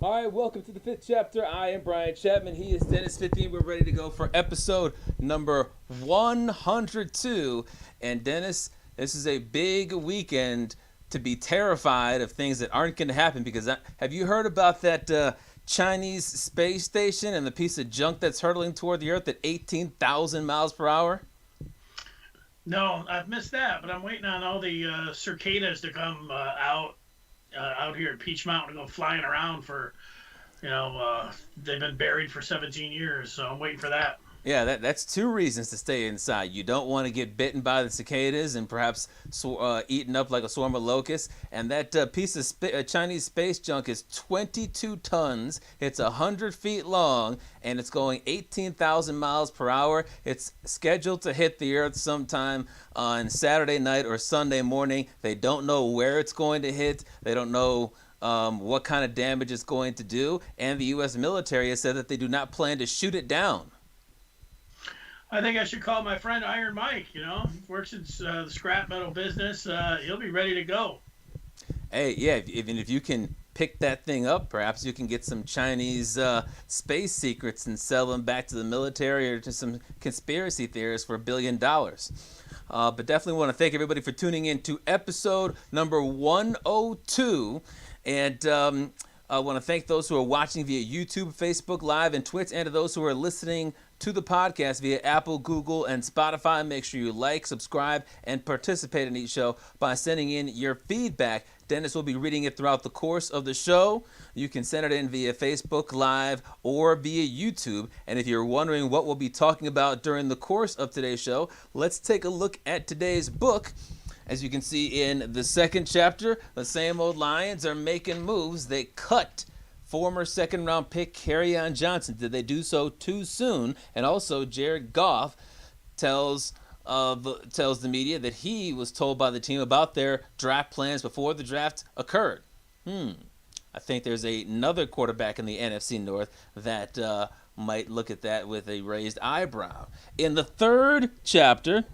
All right, welcome to the fifth chapter. I am Brian Chapman. He is Dennis 15. We're ready to go for episode number 102. And Dennis, this is a big weekend to be terrified of things that aren't going to happen because have you heard about that Chinese space station and the piece of junk that's hurtling toward the Earth at 18,000 miles per hour? No, I've missed that, but I'm waiting on all the cicadas to come out here at Peach Mountain to go flying around for, they've been buried for 17 years, so I'm waiting for that. Yeah, that's two reasons to stay inside. You don't want to get bitten by the cicadas and perhaps eaten up like a swarm of locusts. And that piece of Chinese space junk is 22 tons. It's 100 feet long, and it's going 18,000 miles per hour. It's scheduled to hit the Earth sometime on Saturday night or Sunday morning. They don't know where it's going to hit. They don't know what kind of damage it's going to do. And the U.S. military has said that they do not plan to shoot it down. I think I should call my friend Iron Mike. Works in the scrap metal business. He'll be ready to go. Hey, yeah, even if you can pick that thing up, perhaps you can get some Chinese space secrets and sell them back to the military or to some conspiracy theorists for $1 billion. But definitely want to thank everybody for tuning in to episode number 102. And I want to thank those who are watching via YouTube, Facebook Live, and Twitch, and to those who are listening to the podcast via Apple, Google, and Spotify. Make sure you like, subscribe, and participate in each show by sending in your feedback. Dennis will be reading it throughout the course of the show. You can send it in via Facebook Live or via YouTube. And if you're wondering what we'll be talking about during the course of today's show, let's take a look at today's book. As you can see in the second chapter, the same old Lions are making moves. They cut former second-round pick Kerryon Johnson. Did they do so too soon? And also, Jared Goff tells the media that he was told by the team about their draft plans before the draft occurred. I think there's another quarterback in the NFC North that might look at that with a raised eyebrow. In the third chapter,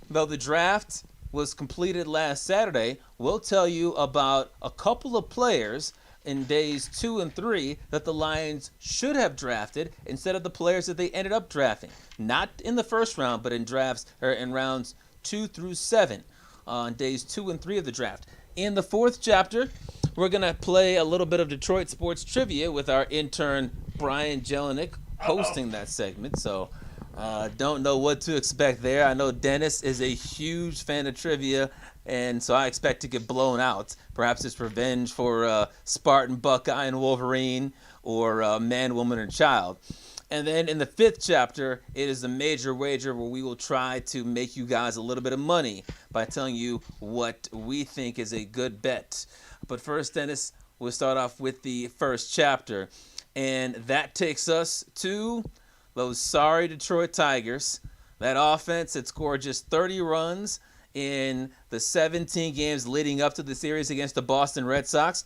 though the draft was completed last Saturday, we'll tell you about a couple of players in days 2 and 3 that the Lions should have drafted instead of the players that they ended up drafting. Not in the first round, but in drafts or in rounds 2 through 7 on days 2 and 3 of the draft. In the fourth chapter, we're going to play a little bit of Detroit sports trivia with our intern Brian Jelenik hosting that segment. So don't know what to expect there. I know Dennis is a huge fan of trivia, and so I expect to get blown out. Perhaps it's revenge for Spartan, Buckeye, and Wolverine, or Man, Woman, and Child. And then in the fifth chapter, it is a major wager where we will try to make you guys a little bit of money by telling you what we think is a good bet. But first, Dennis, we'll start off with the first chapter. And that takes us to those sorry Detroit Tigers. That offense had scored just 30 runs in the 17 games leading up to the series against the Boston Red Sox.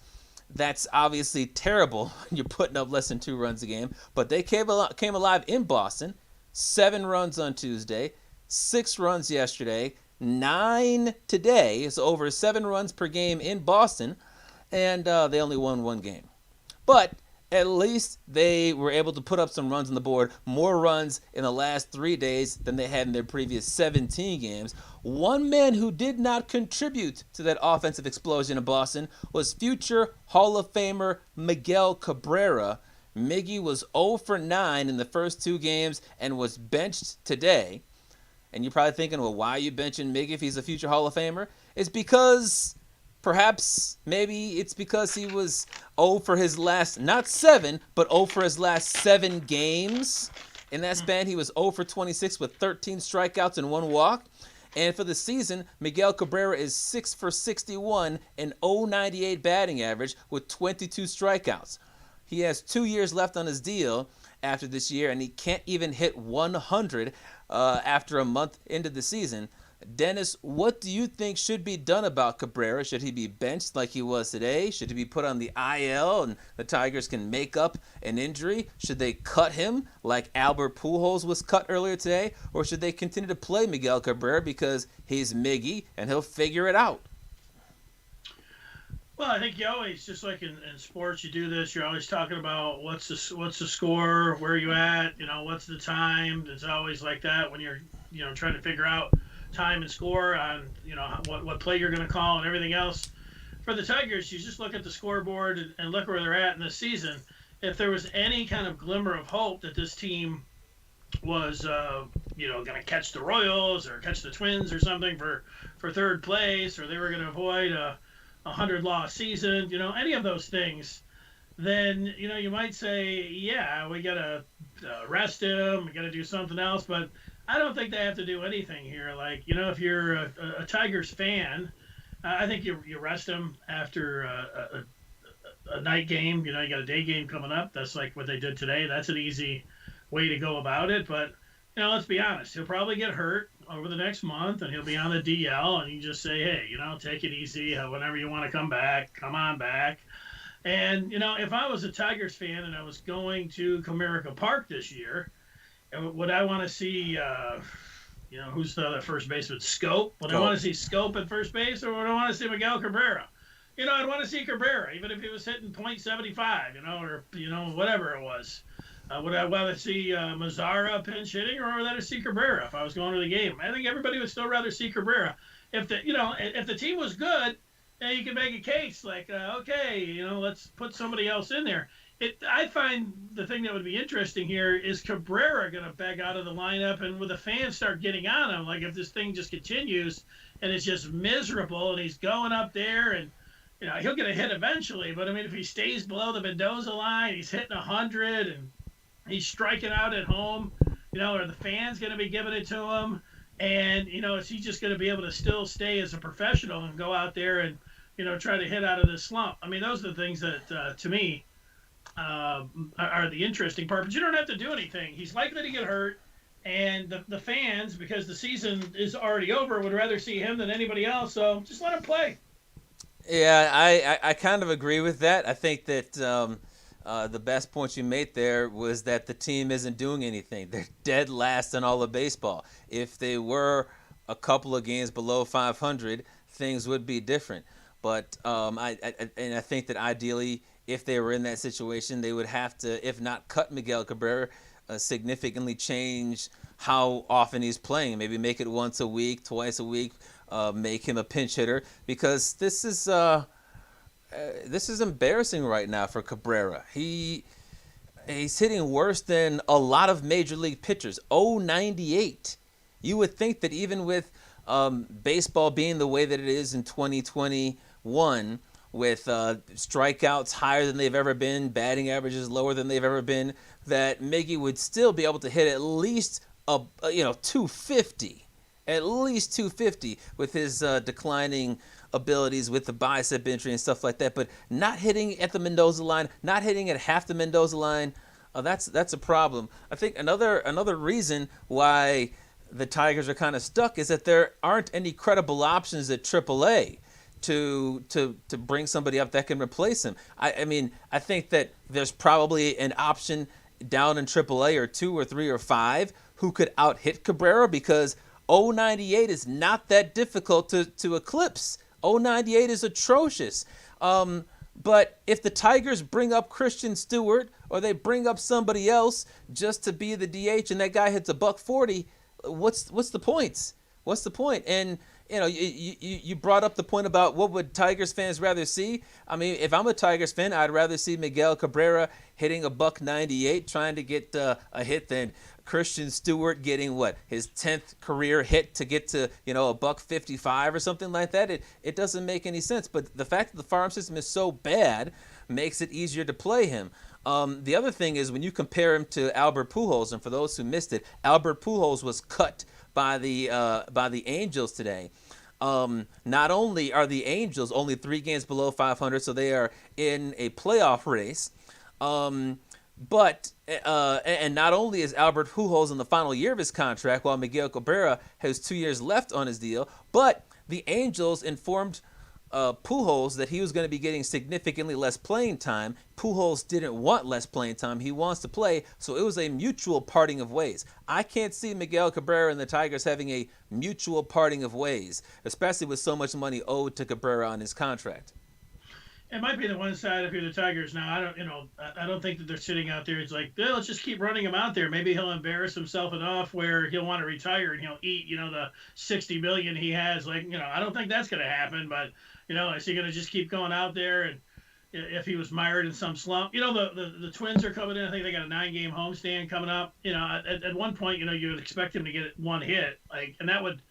That's obviously terrible. You're putting up less than 2 runs a game. But they came alive in Boston. 7 runs on Tuesday, 6 runs yesterday, 9 today. It's over 7 runs per game in Boston. And they only won 1 game. But at least they were able to put up some runs on the board, more runs in the last 3 days than they had in their previous 17 games. One man who did not contribute to that offensive explosion in Boston was future Hall of Famer Miguel Cabrera. Miggy was 0 for 9 in the first 2 games and was benched today. And you're probably thinking, well, why are you benching Miggy if he's a future Hall of Famer? It's because maybe it's because he was 0 for his last, not 7, but 0 for his last 7 games. In that span, he was 0 for 26 with 13 strikeouts and 1 walk. And for the season, Miguel Cabrera is 6 for 61 and 0.98 batting average with 22 strikeouts. He has 2 years left on his deal after this year, and he can't even hit 100 after a month into the season. Dennis, what do you think should be done about Cabrera? Should he be benched like he was today? Should he be put on the IL and the Tigers can make up an injury? Should they cut him like Albert Pujols was cut earlier today? Or should they continue to play Miguel Cabrera because he's Miggy and he'll figure it out? Well, I think you always, just like in sports, you do this. You're always talking about what's the score, where are you at, what's the time. It's always like that when you're trying to figure out time and score on what play you're going to call and everything else. For the Tigers, you just look at the scoreboard and look where they're at in the season. If there was any kind of glimmer of hope that this team was going to catch the Royals or catch the Twins or something for third place, or they were going to avoid a 100-loss season, any of those things, then you might say, yeah, we got to rest him, we got to do something else. But I don't think they have to do anything here. Like, if you're a Tigers fan, I think you rest him after a night game. You got a day game coming up. That's like what they did today. That's an easy way to go about it. But let's be honest, he'll probably get hurt over the next month, and he'll be on the DL, and you just say, hey, take it easy. Whenever you want to come back, come on back. And if I was a Tigers fan and I was going to Comerica Park this year, would I want to see who's the other first baseman? Scope? Would I want to see Scope at first base, or would I want to see Miguel Cabrera? I'd want to see Cabrera, even if he was hitting .75, or whatever it was. Would I rather see Mazzara pinch hitting, or would I rather see Cabrera if I was going to the game? I think everybody would still rather see Cabrera. If the team was good, you can make a case like, okay, let's put somebody else in there. I find the thing that would be interesting here is Cabrera going to beg out of the lineup, and with the fans start getting on him, like if this thing just continues and it's just miserable, and he's going up there and he'll get a hit eventually. But I mean, if he stays below the Mendoza line, he's hitting 100 and he's striking out at home, are the fans going to be giving it to him? And, is he just going to be able to still stay as a professional and go out there and, try to hit out of this slump? I mean, those are the things that, to me, are the interesting part. But you don't have to do anything. He's likely to get hurt. And the fans, because the season is already over, would rather see him than anybody else. So just let him play. Yeah, I kind of agree with that. I think that the best point you made there was that the team isn't doing anything. They're dead last in all of baseball. If they were a couple of games below 500, things would be different. But I think that ideally, if they were in that situation, they would have to, if not cut Miguel Cabrera, significantly change how often he's playing. Maybe make it once a week, twice a week, make him a pinch hitter, because this is embarrassing right now for Cabrera. He's hitting worse than a lot of major league pitchers. 0.98. You would think that even with baseball being the way that it is in 2021, with strikeouts higher than they've ever been, batting averages lower than they've ever been, that Miggy would still be able to hit at least 250. At least 250 with his declining abilities with the bicep injury and stuff like that. But not hitting at the Mendoza line, not hitting at half the Mendoza line, that's a problem. I think another reason why the Tigers are kind of stuck is that there aren't any credible options at AAA to bring somebody up that can replace him. I mean, I think that there's probably an option down in AAA or 2 or 3 or 5 who could out-hit Cabrera, because 0.98 is not that difficult to eclipse. 0.98 is atrocious. But if the Tigers bring up Christian Stewart, or they bring up somebody else just to be the DH, and that guy hits $140, what's the points? What's the point? And you brought up the point about what would Tigers fans rather see. I mean, if I'm a Tigers fan, I'd rather see Miguel Cabrera hitting $198, trying to get a hit, than Christian Stewart getting his 10th career hit to get to $155 or something like that. It doesn't make any sense. But the fact that the farm system is so bad makes it easier to play him. The other thing is, when you compare him to Albert Pujols, and for those who missed it, Albert Pujols was cut by the Angels today. Not only are the Angels only 3 games below 500, so they are in a playoff race, but not only is Albert Pujols in the final year of his contract, while Miguel Cabrera has 2 years left on his deal, but the Angels informed Pujols that he was going to be getting significantly less playing time. Pujols didn't want less playing time. He wants to play, so it was a mutual parting of ways. I can't see Miguel Cabrera and the Tigers having a mutual parting of ways, especially with so much money owed to Cabrera on his contract. It might be the one side if you're the Tigers. Now I don't think that they're sitting out there. It's like, well, let's just keep running him out there. Maybe he'll embarrass himself enough where he'll want to retire and he'll eat, the 60 million he has. Like, I don't think that's going to happen. But is he going to just keep going out there? And if he was mired in some slump, the Twins are coming in. I think they got a 9-game homestand coming up. At one point, you would expect him to get one hit, like, and that would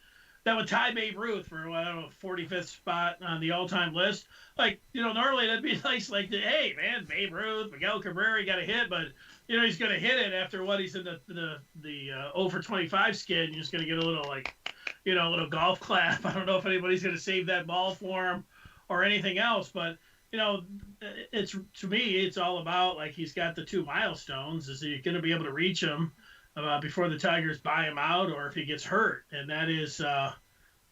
tie Babe Ruth for, I don't know, 45th spot on the all-time list. Like, normally that'd be nice, like, hey, man, Babe Ruth, Miguel Cabrera, he got a hit, but, he's going to hit it after what he's in the 0 for 25 skid. You're just going to get a little, like, a little golf clap. I don't know if anybody's going to save that ball for him or anything else, but, to me, it's all about, like, he's got the 2 milestones. Is he going to be able to reach them before the Tigers buy him out, or if he gets hurt? And that is,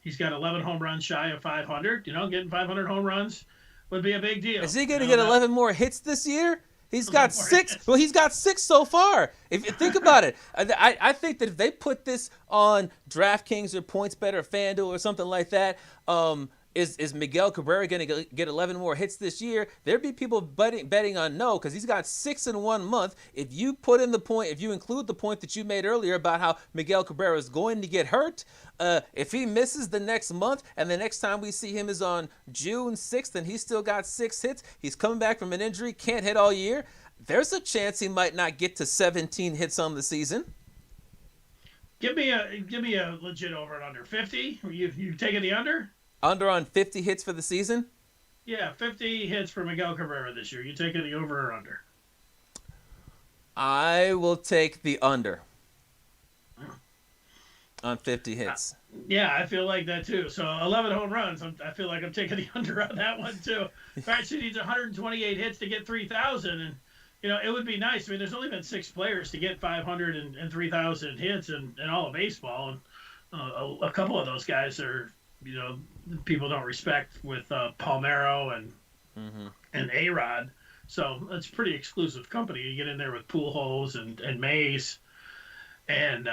he's got 11 home runs shy of 500. Getting 500 home runs would be a big deal. Is he going to get 11 more hits this year? He's got 6. Well, he's got 6 so far. If you think about it, I think that if they put this on DraftKings or PointsBet or FanDuel or something like that, is Miguel Cabrera going to get 11 more hits this year? There'd be people betting on no, because he's got 6 in 1 month. If you include the point that you made earlier about how Miguel Cabrera is going to get hurt, if he misses the next month and the next time we see him is on June 6th and he's still got 6 hits, he's coming back from an injury, can't hit all year, there's a chance he might not get to 17 hits on the season. Give me a legit over and under 50. You taking the under? Under on 50 hits for the season? Yeah, 50 hits for Miguel Cabrera this year. You taking the over or under? I will take the under on 50 hits. Yeah, I feel like that too. So 11 home runs. I feel like I'm taking the under on that one too. Actually, needs 128 hits to get 3,000, and it would be nice. I mean, there's only been 6 players to get 500 and 3,000 hits in all of baseball, and a couple of those guys are, people don't respect with Palmeiro and A-Rod. So it's pretty exclusive company. You get in there with Pujols and Mays and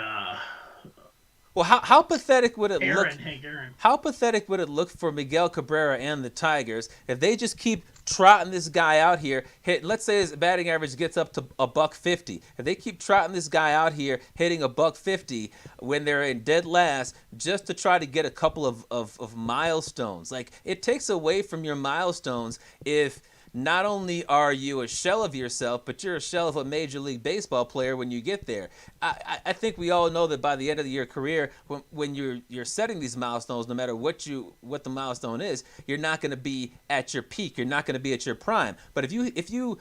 well, how pathetic would it look? Hank Aaron. How pathetic would it look for Miguel Cabrera and the Tigers if they just keep trotting this guy out here? Let's say his batting average gets up to $150. If they keep trotting this guy out here hitting $150 when they're in dead last, just to try to get a couple of milestones, like, it takes away from your milestones if not only are you a shell of yourself, but you're a shell of a Major League Baseball player when you get there. I think we all know that by the end of your career, when you're setting these milestones, no matter what the milestone is, you're not going to be at your peak. You're not going to be at your prime. But if you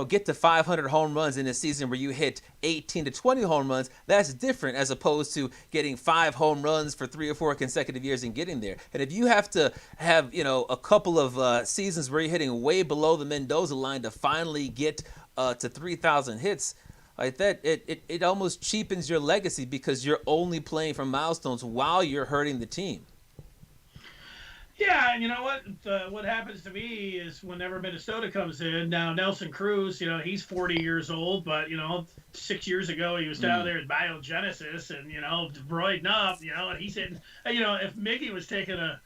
get to 500 home runs in a season where you hit 18 to 20 home runs, that's different as opposed to getting 5 home runs for 3 or 4 consecutive years and getting there. And if you have to have, a couple of seasons where you're hitting way below the Mendoza line to finally get to 3,000 hits, like that, it almost cheapens your legacy because you're only playing for milestones while you're hurting the team. Yeah, and you know what? What happens to me is whenever Minnesota comes in, now Nelson Cruz, he's 40 years old, but, 6 years ago he was down there at Biogenesis and, roiding up, and he's hitting, if Miggy was taking a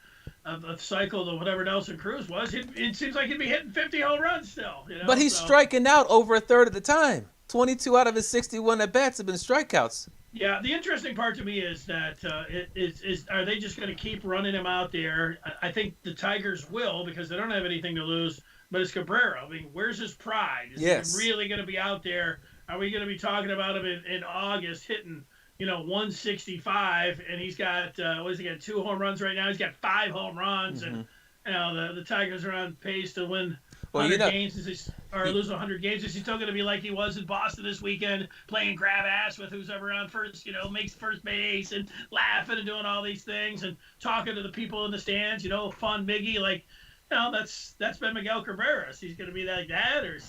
cycle to whatever Nelson Cruz was, it seems like he'd be hitting 50 home runs still. But he's striking out over a third of the time. 22 out of his 61 at-bats have been strikeouts. Yeah, the interesting part to me is that are they just going to keep running him out there? I think the Tigers will because they don't have anything to lose. But it's Cabrera. I mean, where's his pride? Is he really going to be out there? Are we going to be talking about him in August hitting, 165 and he's got 2 home runs right now? He's got 5 home runs, and the Tigers are on pace to win 100 games or lose 100 games. Is he still going to be like he was in Boston this weekend, playing grab ass with who's ever on first, makes first base and laughing and doing all these things and talking to the people in the stands, fun Miggy, like, that's been Miguel Cabrera. He's going to be like that, or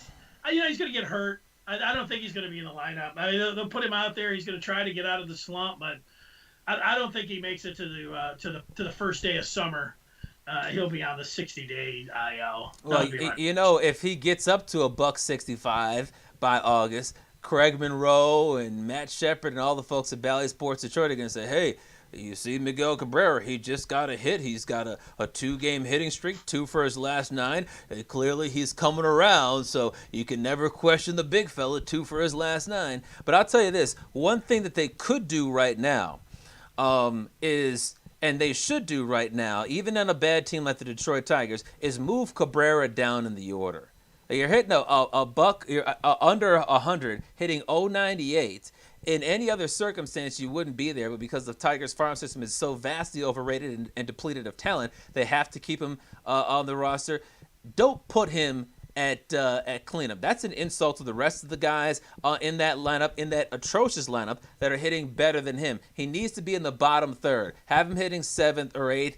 he's going to get hurt. I don't think he's going to be in the lineup. I mean, they'll put him out there. He's going to try to get out of the slump, but I don't think he makes it to the first day of summer. He'll be on the 60-day IL. Well, if he gets up to $165 by August, Craig Monroe and Matt Shepard and all the folks at Bally Sports Detroit are going to say, hey, You see Miguel Cabrera, he just got a hit. He's got a 2-game hitting streak, 2 for his last 9. And clearly he's coming around, so you can never question the big fella, 2 for his last 9. But I'll tell you this, one thing that they could do right now is, and they should do right now, even on a bad team like the Detroit Tigers, is move Cabrera down in the order. You're hitting a buck, you're under 100, hitting 098. In any other circumstance, you wouldn't be there, but because the Tigers' farm system is so vastly overrated and depleted of talent, they have to keep him on the roster. Don't put him at cleanup. That's an insult to the rest of the guys in that lineup, in that atrocious lineup, that are hitting better than him. He needs to be in the bottom third. Have him hitting 7th or 8th.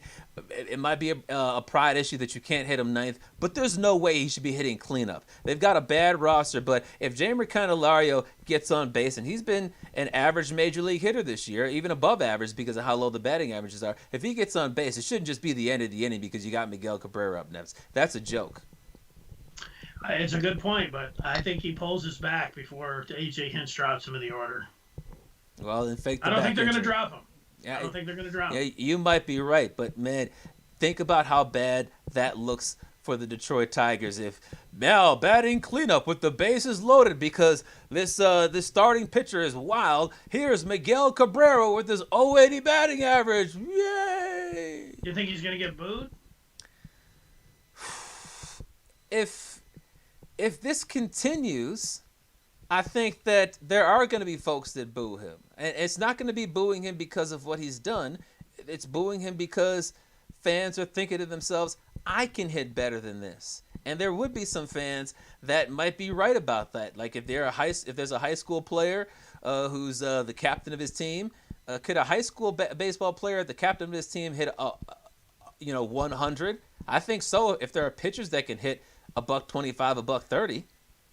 It might be a pride issue that you can't hit him 9th, but there's no way he should be hitting cleanup. They've got a bad roster, but if Jeimer Candelario gets on base, and he's been an average major league hitter this year, even above average because of how low the batting averages are, if he gets on base, it shouldn't just be the end of the inning because you got Miguel Cabrera up next. That's a joke. It's a good point, but I think he pulls his back before AJ Hinch drops him in the order. Well, then fake the I don't back think they're going to injury. drop him. Yeah, I don't think they're going to drop yeah, him. you might be right, but man, think about how bad that looks for the Detroit Tigers if now batting cleanup with the bases loaded because this starting pitcher is wild. Here's Miguel Cabrera with his 080 batting average. Yay! You think he's going to get booed? If this continues, I think that there are going to be folks that boo him. And it's not going to be booing him because of what he's done. It's booing him because fans are thinking to themselves, I can hit better than this. And there would be some fans that might be right about that. Like if there's a high school player who's the captain of his team, could a high school baseball player, the captain of his team, hit 100? I think so. If there are pitchers that can hit $125, $130,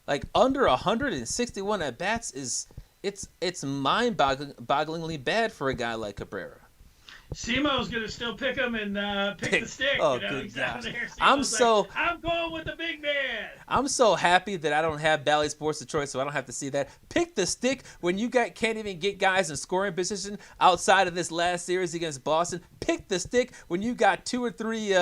like under 161 at bats it's mind-bogglingly bad for a guy like Cabrera. Simo's going to still pick him and pick the stick. Oh, you know, good he's down gosh. there. I'm I'm going with the big man. I'm so happy that I don't have Bally Sports Detroit, so I don't have to see that. Pick the stick when you can't even get guys in scoring position outside of this last series against Boston. Pick the stick when you got 2 or 3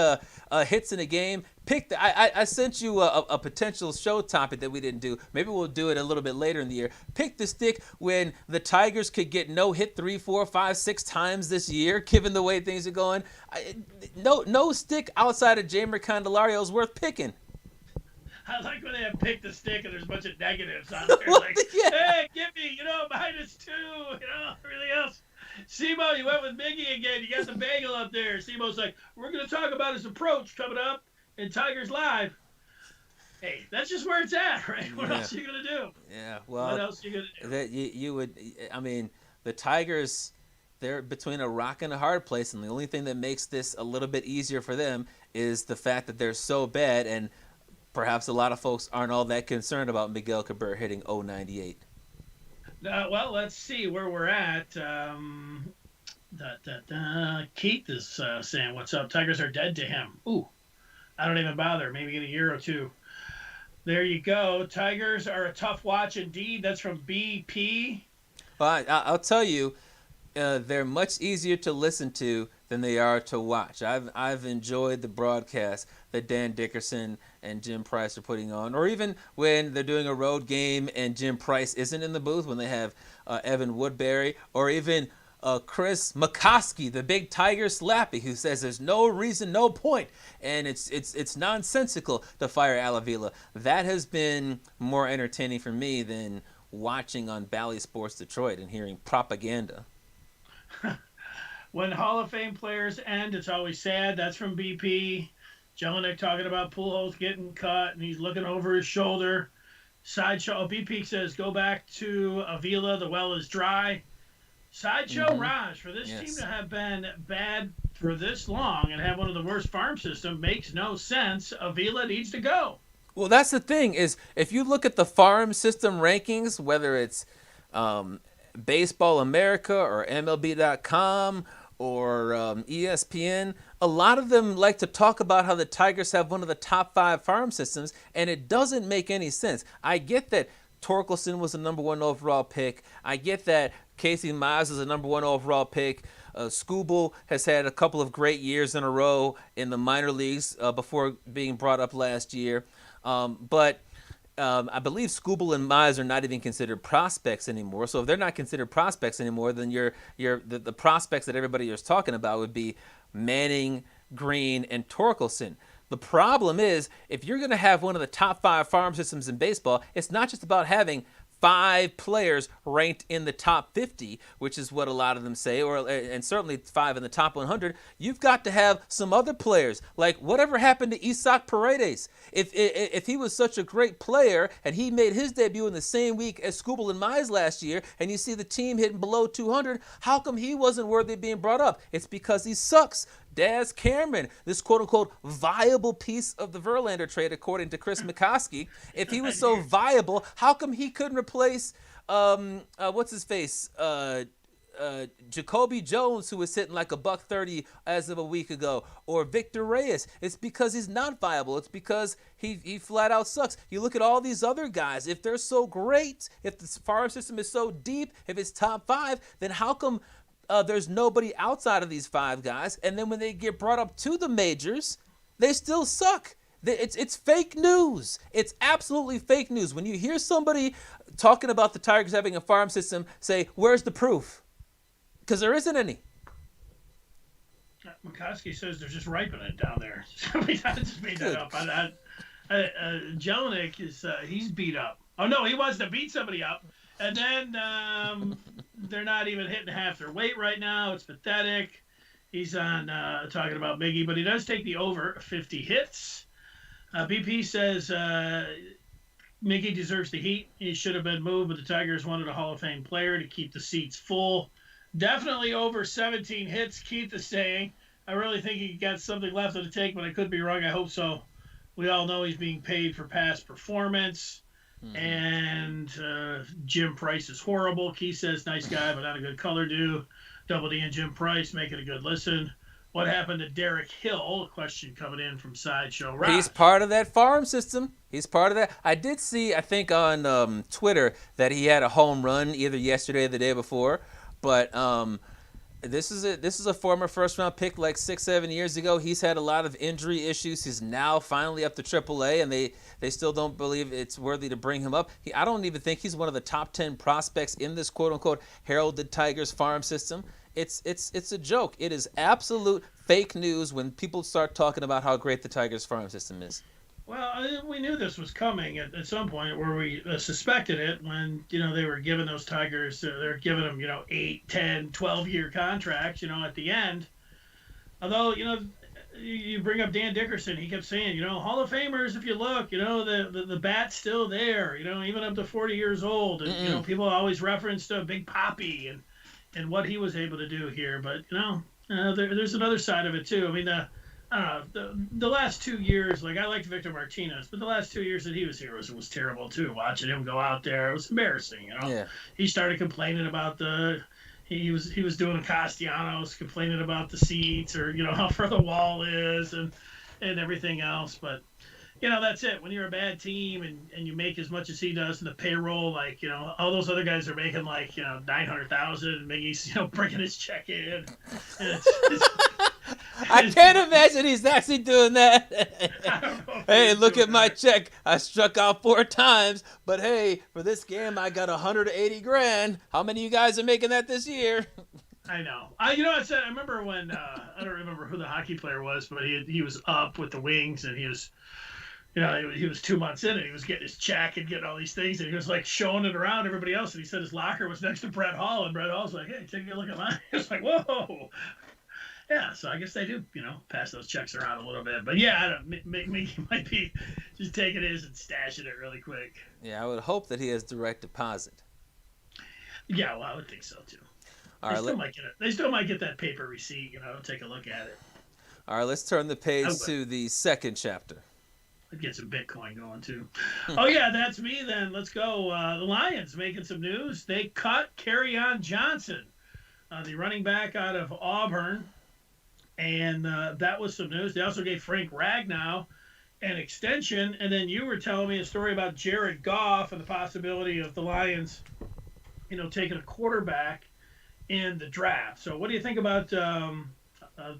hits in a game. I sent you a potential show topic that we didn't do. Maybe we'll do it a little bit later in the year. Pick the stick when the Tigers could get no hit 3, 4, 5, 6 times this year, given the way things are going. No stick outside of Jeimer Candelario is worth picking. I like when they have pick the stick and there's a bunch of negatives on there. Like, Yeah. Hey, give me, -2, everything else. Simo, you went with Miggy again. You got the bagel up there. Simo's like, we're going to talk about his approach coming up in Tigers Live. Hey, that's just where it's at, right? What else are you going to do? Yeah, well, What else are you going to do? that you would. I mean, the Tigers, they're between a rock and a hard place, and the only thing that makes this a little bit easier for them is the fact that they're so bad, and perhaps a lot of folks aren't all that concerned about Miguel Cabrera hitting 098. Well, let's see where we're at. Keith is saying, what's up? Tigers are dead to him. Ooh, I don't even bother. Maybe in a year or two. There you go. Tigers are a tough watch indeed. That's from BP. Well, I'll tell you, they're much easier to listen to than they are to watch. I've enjoyed the broadcast that Dan Dickerson and Jim Price are putting on, or even when they're doing a road game and Jim Price isn't in the booth, when they have Evan Woodbury, or even Chris McCoskey, the big Tiger slappy, who says there's no reason, no point, and it's nonsensical to fire Avila. That has been more entertaining for me than watching on Bally Sports Detroit and hearing propaganda. When Hall of Fame players end, it's always sad. That's from BP. Jelenik talking about Pujols getting cut, and he's looking over his shoulder. Sideshow. BP says, go back to Avila. The well is dry. Sideshow Raj, for this team to have been bad for this long and have one of the worst farm systems makes no sense. Avila needs to go. Well, that's the thing, is if you look at the farm system rankings, whether it's Baseball America or MLB.com or ESPN, a lot of them like to talk about how the Tigers have one of the top 5 farm systems, and it doesn't make any sense. I get that Torkelson was the number 1 overall pick. I get that Casey Mize is a number 1 overall pick. Skubal has had a couple of great years in a row in the minor leagues before being brought up last year. But I believe Skubal and Mize are not even considered prospects anymore. So if they're not considered prospects anymore, then the prospects that everybody is talking about would be Manning, Green, and Torkelson. The problem is, if you're going to have one of the top 5 farm systems in baseball, it's not just about having 5 players ranked in the top 50, which is what a lot of them say, and certainly 5 in the top 100. You've got to have some other players. Like, whatever happened to Isaac Paredes? If he was such a great player and he made his debut in the same week as Skubal and Mize last year, and you see the team hitting below 200, how come he wasn't worthy of being brought up? It's because he sucks. Daz Cameron, this quote-unquote viable piece of the Verlander trade, according to Chris McCoskey, if he was so viable, how come he couldn't replace, what's-his-face, Jacoby Jones, who was hitting like $130 as of a week ago, or Victor Reyes? It's because he's not viable. It's because he flat out sucks. You look at all these other guys. If they're so great, if the farm system is so deep, if it's top 5, then how come there's nobody outside of these 5 guys, and then when they get brought up to the majors, they still suck? It's fake news. It's absolutely fake news. When you hear somebody talking about the Tigers having a farm system, say, where's the proof? Because there isn't any. McCoskey says they're just ripening it down there. I just made that up. Jelenik he's beat up. Oh, no, he wants to beat somebody up. And then they're not even hitting half their weight right now. It's pathetic. He's on talking about Miggy, but he does take the over 50 hits. BP says Miggy deserves the heat. He should have been moved, but the Tigers wanted a Hall of Fame player to keep the seats full. Definitely over 17 hits, Keith is saying. I really think he got something left in the tank, but I could be wrong. I hope so. We all know he's being paid for past performance. Mm-hmm. And Jim Price is horrible. Keith says, nice guy, but not a good color dude. Double D and Jim Price, make it a good listen. What happened to Derek Hill? A question coming in from Sideshow Rock. He's part of that farm system. He's part of that. I did see, I think on Twitter, that he had a home run either yesterday or the day before. But this is a former first-round pick like 6-7 years ago. He's had a lot of injury issues. He's now finally up to AAA, and they still don't believe it's worthy to bring him up. I don't even think he's one of the top 10 prospects in this quote-unquote heralded Tigers farm system. It's a joke. It is absolute fake news when people start talking about how great the Tigers farm system is. Well, we knew this was coming at some point, where we suspected it when, they were giving those Tigers, they're giving them, 8, 10, 12-year contracts, at the end. Although, you bring up Dan Dickerson, he kept saying, Hall of Famers, if you look, the bat's still there, even up to 40 years old. And, people always referenced Big Papi and what he was able to do here. But, there's another side of it, too. I mean, I don't know, the last 2 years, like, I liked Victor Martinez, but the last 2 years that he was here was terrible too. Watching him go out there, it was embarrassing. Yeah. He started complaining about he was doing Castellanos, complaining about the seats, or how far the wall is and everything else. But that's it. When you're a bad team and you make as much as he does in the payroll, like all those other guys are making like $900,000, and Miggy's bringing his check in. And it's I can't imagine he's actually doing that. Hey, look at my check. I struck out 4 times, but hey, for this game, I got $180,000. How many of you guys are making that this year? I know. I remember when I don't remember who the hockey player was, but he was up with the Wings, and he was. He was 2 months in, and he was getting his check and getting all these things, and he was like showing it around everybody else. And he said his locker was next to Brett Hall, and Brett Hall's like, "Hey, take a look at mine." It was like, "Whoa." Yeah, so I guess they do, pass those checks around a little bit. But yeah, I don't. Miggy might be just taking his and stashing it really quick. Yeah, I would hope that he has direct deposit. Yeah, well, I would think so too. They still might get that paper receipt. Take a look at it. All right, let's turn the page to the second chapter. I'd get some Bitcoin going too. Oh yeah, that's me then. Let's go. The Lions making some news. They cut Kerryon Johnson, the running back out of Auburn. And that was some news. They also gave Frank Ragnow an extension, and then you were telling me a story about Jared Goff and the possibility of the Lions, taking a quarterback in the draft. So, what do you think about the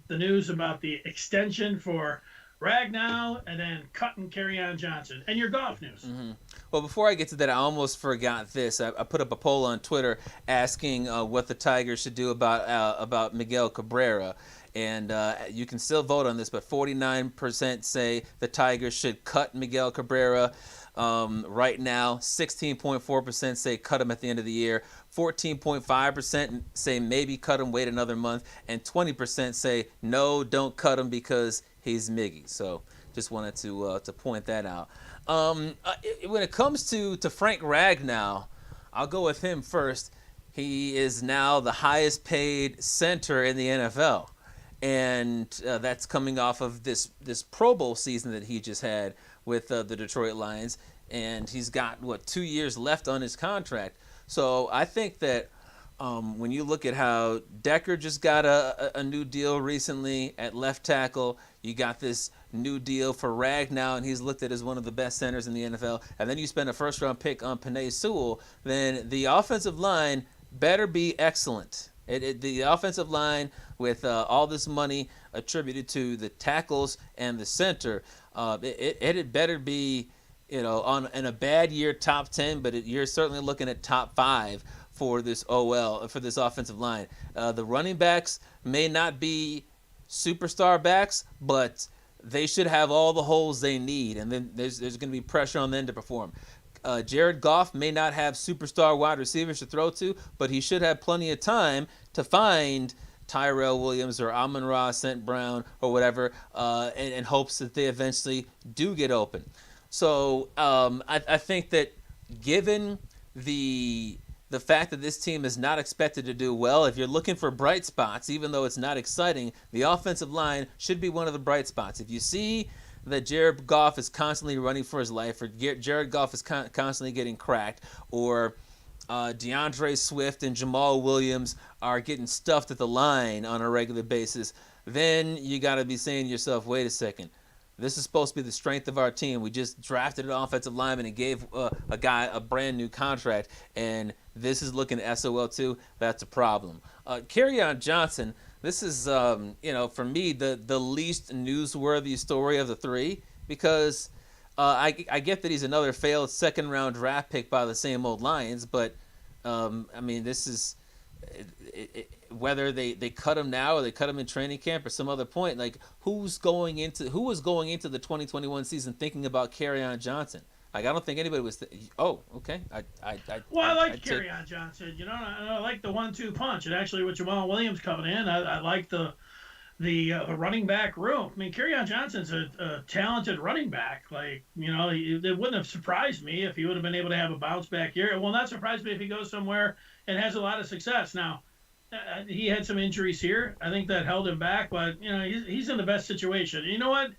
news about the extension for Ragnow and then cutting Kerryon Johnson and your Goff news? Mm-hmm. Well, before I get to that, I almost forgot this. I put up a poll on Twitter asking what the Tigers should do about Miguel Cabrera. And you can still vote on this, but 49% say the Tigers should cut Miguel Cabrera right now. 16.4% say cut him at the end of the year. 14.5% say maybe cut him, wait another month. And 20% say no, don't cut him because he's Miggy. So just wanted to point that out. When it comes to Frank Ragnow, I'll go with him first. He is now the highest paid center in the NFL. And that's coming off of this Pro Bowl season that he just had with the Detroit Lions. And he's got, 2 years left on his contract. So I think that when you look at how Decker just got a new deal recently at left tackle, you got this new deal for Ragnow, and he's looked at as one of the best centers in the NFL. And then you spend a first-round pick on Penei Sewell, then the offensive line better be excellent. The offensive line, with all this money attributed to the tackles and the center, it had better be, in a bad year, top 10, but you're certainly looking at top 5 for this for this offensive line. The running backs may not be superstar backs, but they should have all the holes they need, and then there's going to be pressure on them to perform. Jared Goff may not have superstar wide receivers to throw to, but he should have plenty of time to find Tyrell Williams or Amon-Ra St. Brown or whatever, in hopes that they eventually do get open. So I think that given the fact that this team is not expected to do well, if you're looking for bright spots, even though it's not exciting, the offensive line should be one of the bright spots. If you see that Jared Goff is constantly running for his life, or Jared Goff is constantly getting cracked, or DeAndre Swift and Jamal Williams are getting stuffed at the line on a regular basis, then you got to be saying to yourself, wait a second. This is supposed to be the strength of our team. We just drafted an offensive lineman and gave a guy a brand new contract, and this is looking at SOL too. That's a problem. Kerryon Johnson, this is, for me, the least newsworthy story of the three, because I get that he's another failed second-round draft pick by the same old Lions, but, this is... whether they cut him now or they cut him in training camp or some other point, like who was going into the 2021 season thinking about Kerryon Johnson? Like, I don't think anybody was. Okay. I like Kerryon Johnson. I like the 1-2 punch, and actually with Jamal Williams coming in, I like the running back room. I mean, Kerryon Johnson's a talented running back. Like, it wouldn't have surprised me if he would have been able to have a bounce back year. It will not surprise me if he goes somewhere and has a lot of success. Now, he had some injuries here. I think that held him back, but he's in the best situation. You know what?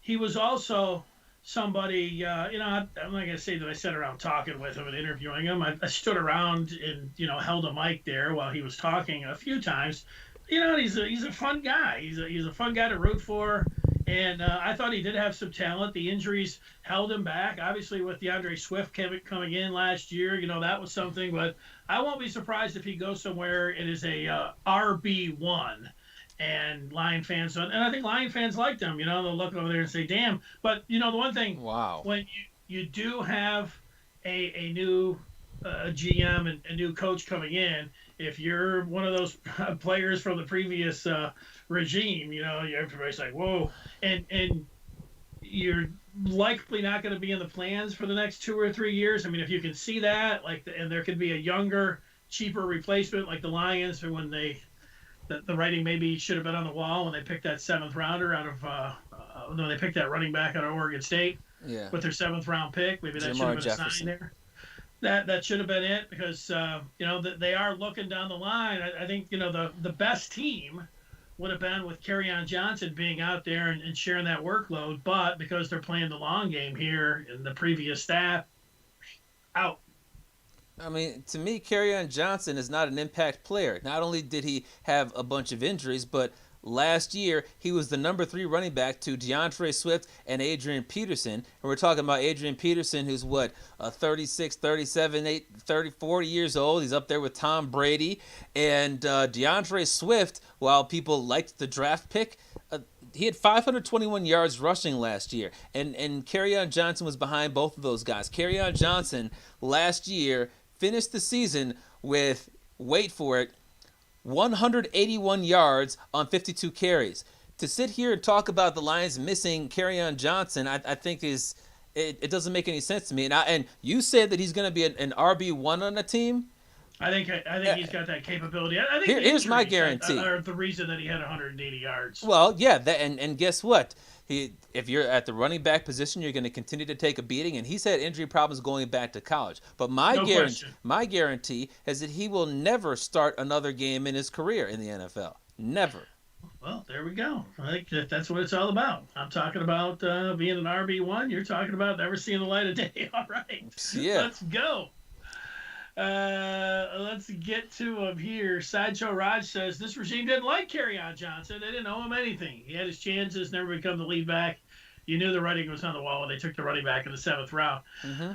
He was also somebody. I'm not gonna say that I sat around talking with him and interviewing him. I stood around and held a mic there while he was talking a few times. He's a fun guy. He's a fun guy to root for. And I thought he did have some talent. The injuries held him back. Obviously, with DeAndre Swift coming in last year, that was something. But I won't be surprised if he goes somewhere and is a RB1. And Lion fans, and I think Lion fans liked him. They'll look over there and say, damn. But, the one thing, wow, when you do have a new GM and a new coach coming in, if you're one of those players from the previous regime, everybody's like, whoa, and you're likely not going to be in the plans for the next 2 or 3 years. I mean, if you can see that, and there could be a younger, cheaper replacement, like the Lions, or when the writing maybe should have been on the wall when they picked that 7th rounder out of when they picked that running back out of Oregon State, with their 7th round pick, maybe that should have been a sign there. That should have been it, because they are looking down the line. I think the best team would have been with Kerryon Johnson being out there and sharing that workload, but because they're playing the long game here and the previous staff, out. I mean, to me, Kerryon Johnson is not an impact player. Not only did he have a bunch of injuries, but last year, he was the number 3 running back to DeAndre Swift and Adrian Peterson. And we're talking about Adrian Peterson, who's 36, 37, 8, 30, 40 years old. He's up there with Tom Brady. And DeAndre Swift, while people liked the draft pick, he had 521 yards rushing last year. And Kerryon Johnson was behind both of those guys. Kerryon Johnson last year finished the season with, wait for it, 181 yards on 52 carries. To sit here and talk about the Lions missing Kerryon Johnson, I think it doesn't make any sense to me. And you said that he's going to be an RB1 on the team. I think he's got that capability. I think here's my guarantee. Are the reason that he had 180 yards. Well, yeah, and guess what? If you're at the running back position, you're going to continue to take a beating, and he's had injury problems going back to college. But my guarantee is that he will never start another game in his career in the NFL. Never. Well, there we go. I think that's what it's all about. I'm talking about being an RB1. You're talking about never seeing the light of day. All right. Yeah. Let's go. Let's get to him here. Sideshow Raj says this regime didn't like Kerryon Johnson. They didn't owe him anything. He had his chances, never become the lead back. You knew the writing was on the wall when they took the running back in the 7th round. Mm-hmm.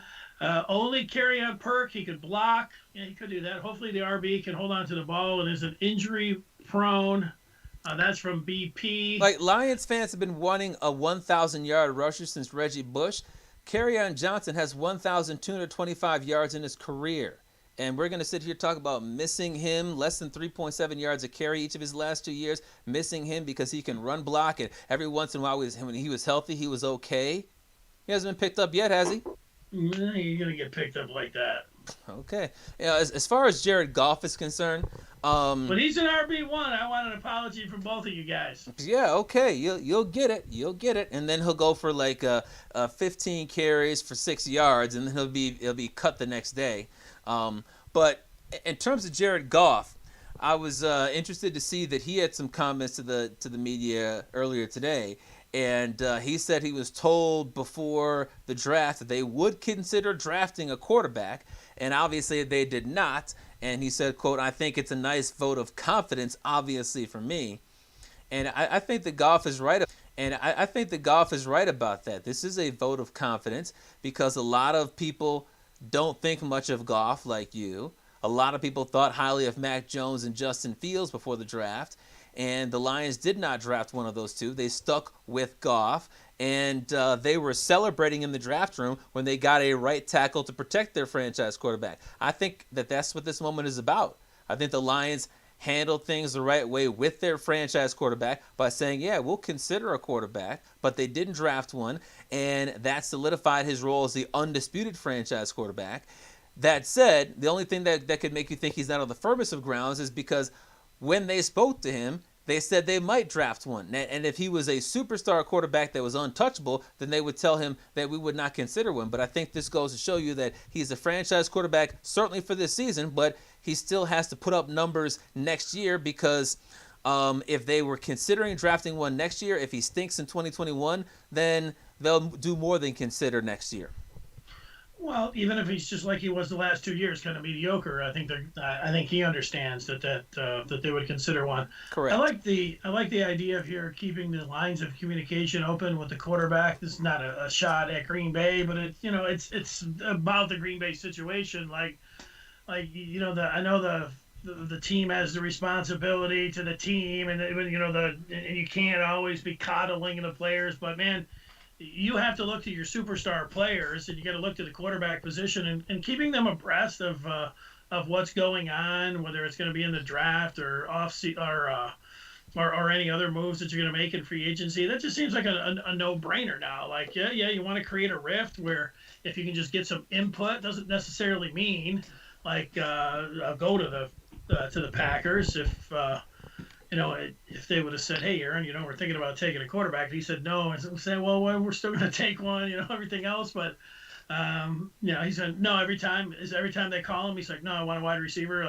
Only Kerryon perk. He could block. Yeah, he could do that. Hopefully the RB can hold on to the ball and isn't injury prone. That's from BP. Like, Lions fans have been wanting a 1,000-yard rusher since Reggie Bush. Kerryon Johnson has 1,225 yards in his career. And we're going to sit here and talk about missing him, less than 3.7 yards a carry each of his last 2 years, missing him because he can run block, and every once in a while when he was healthy, he was okay. He hasn't been picked up yet, has he? No, you're going to get picked up like that. Okay. As far as Jared Goff is concerned... but he's an RB1. I want an apology from both of you guys. Yeah, okay. You'll get it. You'll get it. And then he'll go for like 15 carries for 6 yards, and then he'll be cut the next day. But in terms of Jared Goff, I was interested to see that he had some comments to the media earlier today, and he said he was told before the draft that they would consider drafting a quarterback, and obviously they did not. And he said, quote, "I think it's a nice vote of confidence, obviously, for me." And I think that Goff is right. And I think that Goff is right about that. This is a vote of confidence because a lot of people don't think much of Goff like you. A lot of people thought highly of Mac Jones and Justin Fields before the draft, and the Lions did not draft one of those two. They stuck with Goff, and they were celebrating in the draft room when they got a right tackle to protect their franchise quarterback. I think that that's what this moment is about. I think the Lions handled things the right way with their franchise quarterback by saying, yeah, we'll consider a quarterback, but they didn't draft one, and that solidified his role as the undisputed franchise quarterback. That said, the only thing that could make you think he's not on the firmest of grounds is because when they spoke to him, they said they might draft one. And if he was a superstar quarterback that was untouchable, then they would tell him that we would not consider one. But I think this goes to show you that he's a franchise quarterback, certainly for this season, but he still has to put up numbers next year because if they were considering drafting one next year, if he stinks in 2021, then they'll do more than consider next year. Well, even if he's just like he was the last 2 years, kind of mediocre, I think he understands that they would consider one. Correct. I like the idea of here keeping the lines of communication open with the quarterback. This is not a shot at Green Bay, but it's about the Green Bay situation. I know the team has the responsibility to the team, and and you can't always be coddling the players, but man, you have to look to your superstar players, and you got to look to the quarterback position and keeping them abreast of what's going on, whether it's going to be in the draft or or any other moves that you're going to make in free agency. That just seems like a no-brainer now. Like, you want to create a rift where if you can just get some input, doesn't necessarily mean like go to the Packers if they would have said, "Hey, Aaron, we're thinking about taking a quarterback," and he said no, and said, "Well, we're still going to take one," everything else. But, he said no every time they call him. He's like, "No, I want a wide receiver."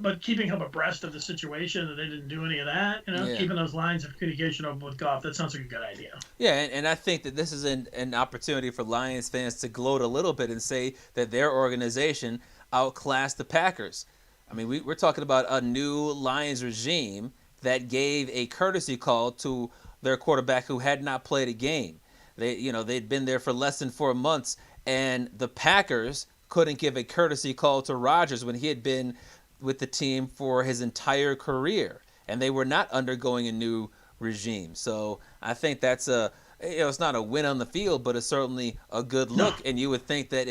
But keeping him abreast of the situation, that they didn't do any of that. Keeping those lines of communication open with Goff, that sounds like a good idea. Yeah, and I think that this is an opportunity for Lions fans to gloat a little bit and say that their organization outclassed the Packers. I mean, we're talking about a new Lions regime, that gave a courtesy call to their quarterback who had not played a game. They'd been there for less than 4 months, and the Packers couldn't give a courtesy call to Rodgers when he had been with the team for his entire career, and they were not undergoing a new regime. So I think that's it's not a win on the field, but it's certainly a good look. No. And you would think that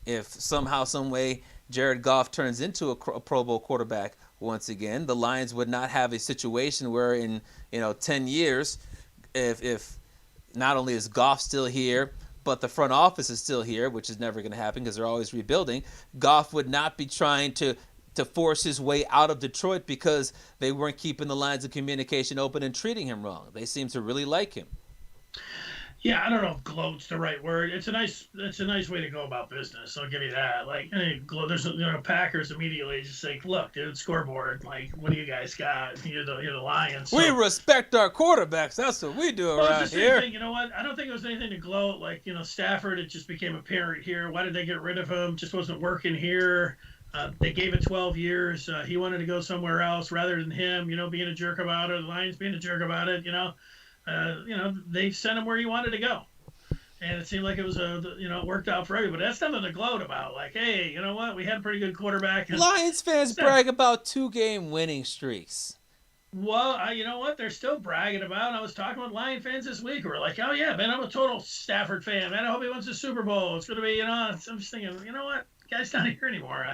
if somehow, some way, Jared Goff turns into a Pro Bowl quarterback once again, the Lions would not have a situation where in 10 years, if not only is Goff still here, but the front office is still here, which is never going to happen because they're always rebuilding, Goff would not be trying to force his way out of Detroit because they weren't keeping the lines of communication open and treating him wrong. They seem to really like him. Yeah, I don't know if gloat's the right word. It's a nice way to go about business. I'll give you that. Like, there's Packers immediately just like, look, dude, scoreboard. Like, what do you guys got? You're the Lions. So, we respect our quarterbacks. That's what we do around here. You know what? I don't think it was anything to gloat. Like, Stafford, it just became apparent here. Why did they get rid of him? Just wasn't working here. They gave it 12 years. He wanted to go somewhere else rather than him, being a jerk about it. The Lions being a jerk about it, they sent him where he wanted to go. And it seemed like it was it worked out for everybody. That's nothing to gloat about. Like, hey, you know what? We had a pretty good quarterback. Lions fans brag about 2-game winning streaks. Well, you know what? They're still bragging about. I was talking with Lion fans this week who were like, oh, yeah, man, I'm a total Stafford fan. Man, I hope he wins the Super Bowl. It's going to be, I'm just thinking, you know what? Guy's not here anymore.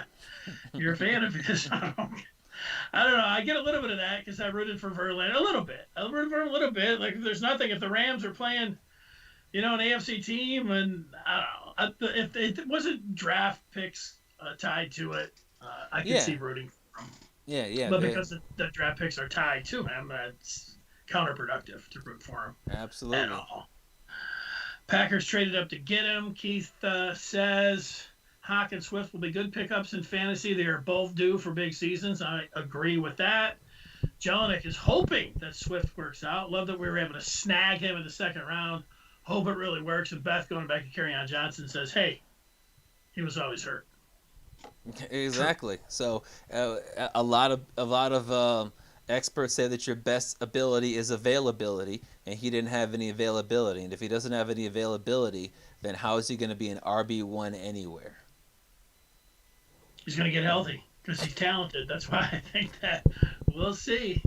You're a fan of his. I don't know. I get a little bit of that because I rooted for Verlander a little bit. I rooted for him a little bit. Like, there's nothing. If the Rams are playing, an AFC team, and I don't know. If it wasn't draft picks tied to it, I could see rooting for him. Yeah. But because the draft picks are tied to him, it's counterproductive to root for him. Absolutely. At all. Packers traded up to get him. Keith says Hawk and Swift will be good pickups in fantasy. They are both due for big seasons. I agree with that. Jelenik is hoping that Swift works out. Love that we were able to snag him in the second round. Hope it really works. And Beth, going back to Kerryon Johnson, says, hey, he was always hurt. Exactly. So a lot of experts say that your best ability is availability, and he didn't have any availability. And if he doesn't have any availability, then how is he going to be an RB1 anywhere? He's going to get healthy because he's talented. That's why I think that. We'll see.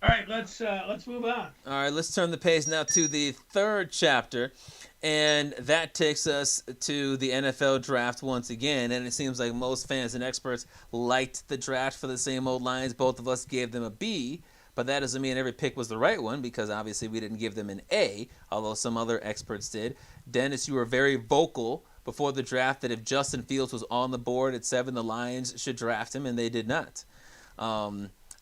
All right, let's move on. All right, let's turn the page now to the third chapter, and that takes us to the NFL draft once again. And it seems like most fans and experts liked the draft for the same old Lions. Both of us gave them a B, but that doesn't mean every pick was the right one because obviously we didn't give them an A, although some other experts did. Dennis, you were very vocal before the draft that if Justin Fields was on the board at 7, the Lions should draft him, and they did not.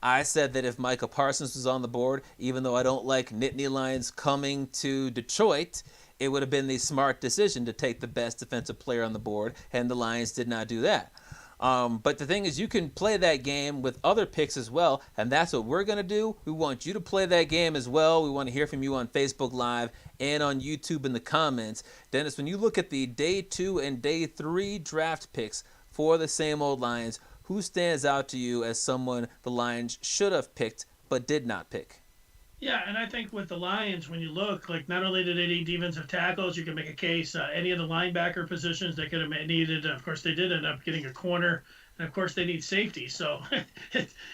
I said that if Micah Parsons was on the board, even though I don't like Nittany Lions coming to Detroit, it would have been the smart decision to take the best defensive player on the board, and the Lions did not do that. But the thing is, you can play that game with other picks as well, and that's what we're going to do. We want you to play that game as well. We want to hear from you on Facebook Live and on YouTube in the comments. Dennis, when you look at the Day 2 and Day 3 draft picks for the same old Lions, who stands out to you as someone the Lions should have picked but did not pick? Yeah, and I think with the Lions, when you look, like not only did they need defensive tackles, you can make a case, any of the linebacker positions they could have needed. Of course, they did end up getting a corner, and of course, they need safety. So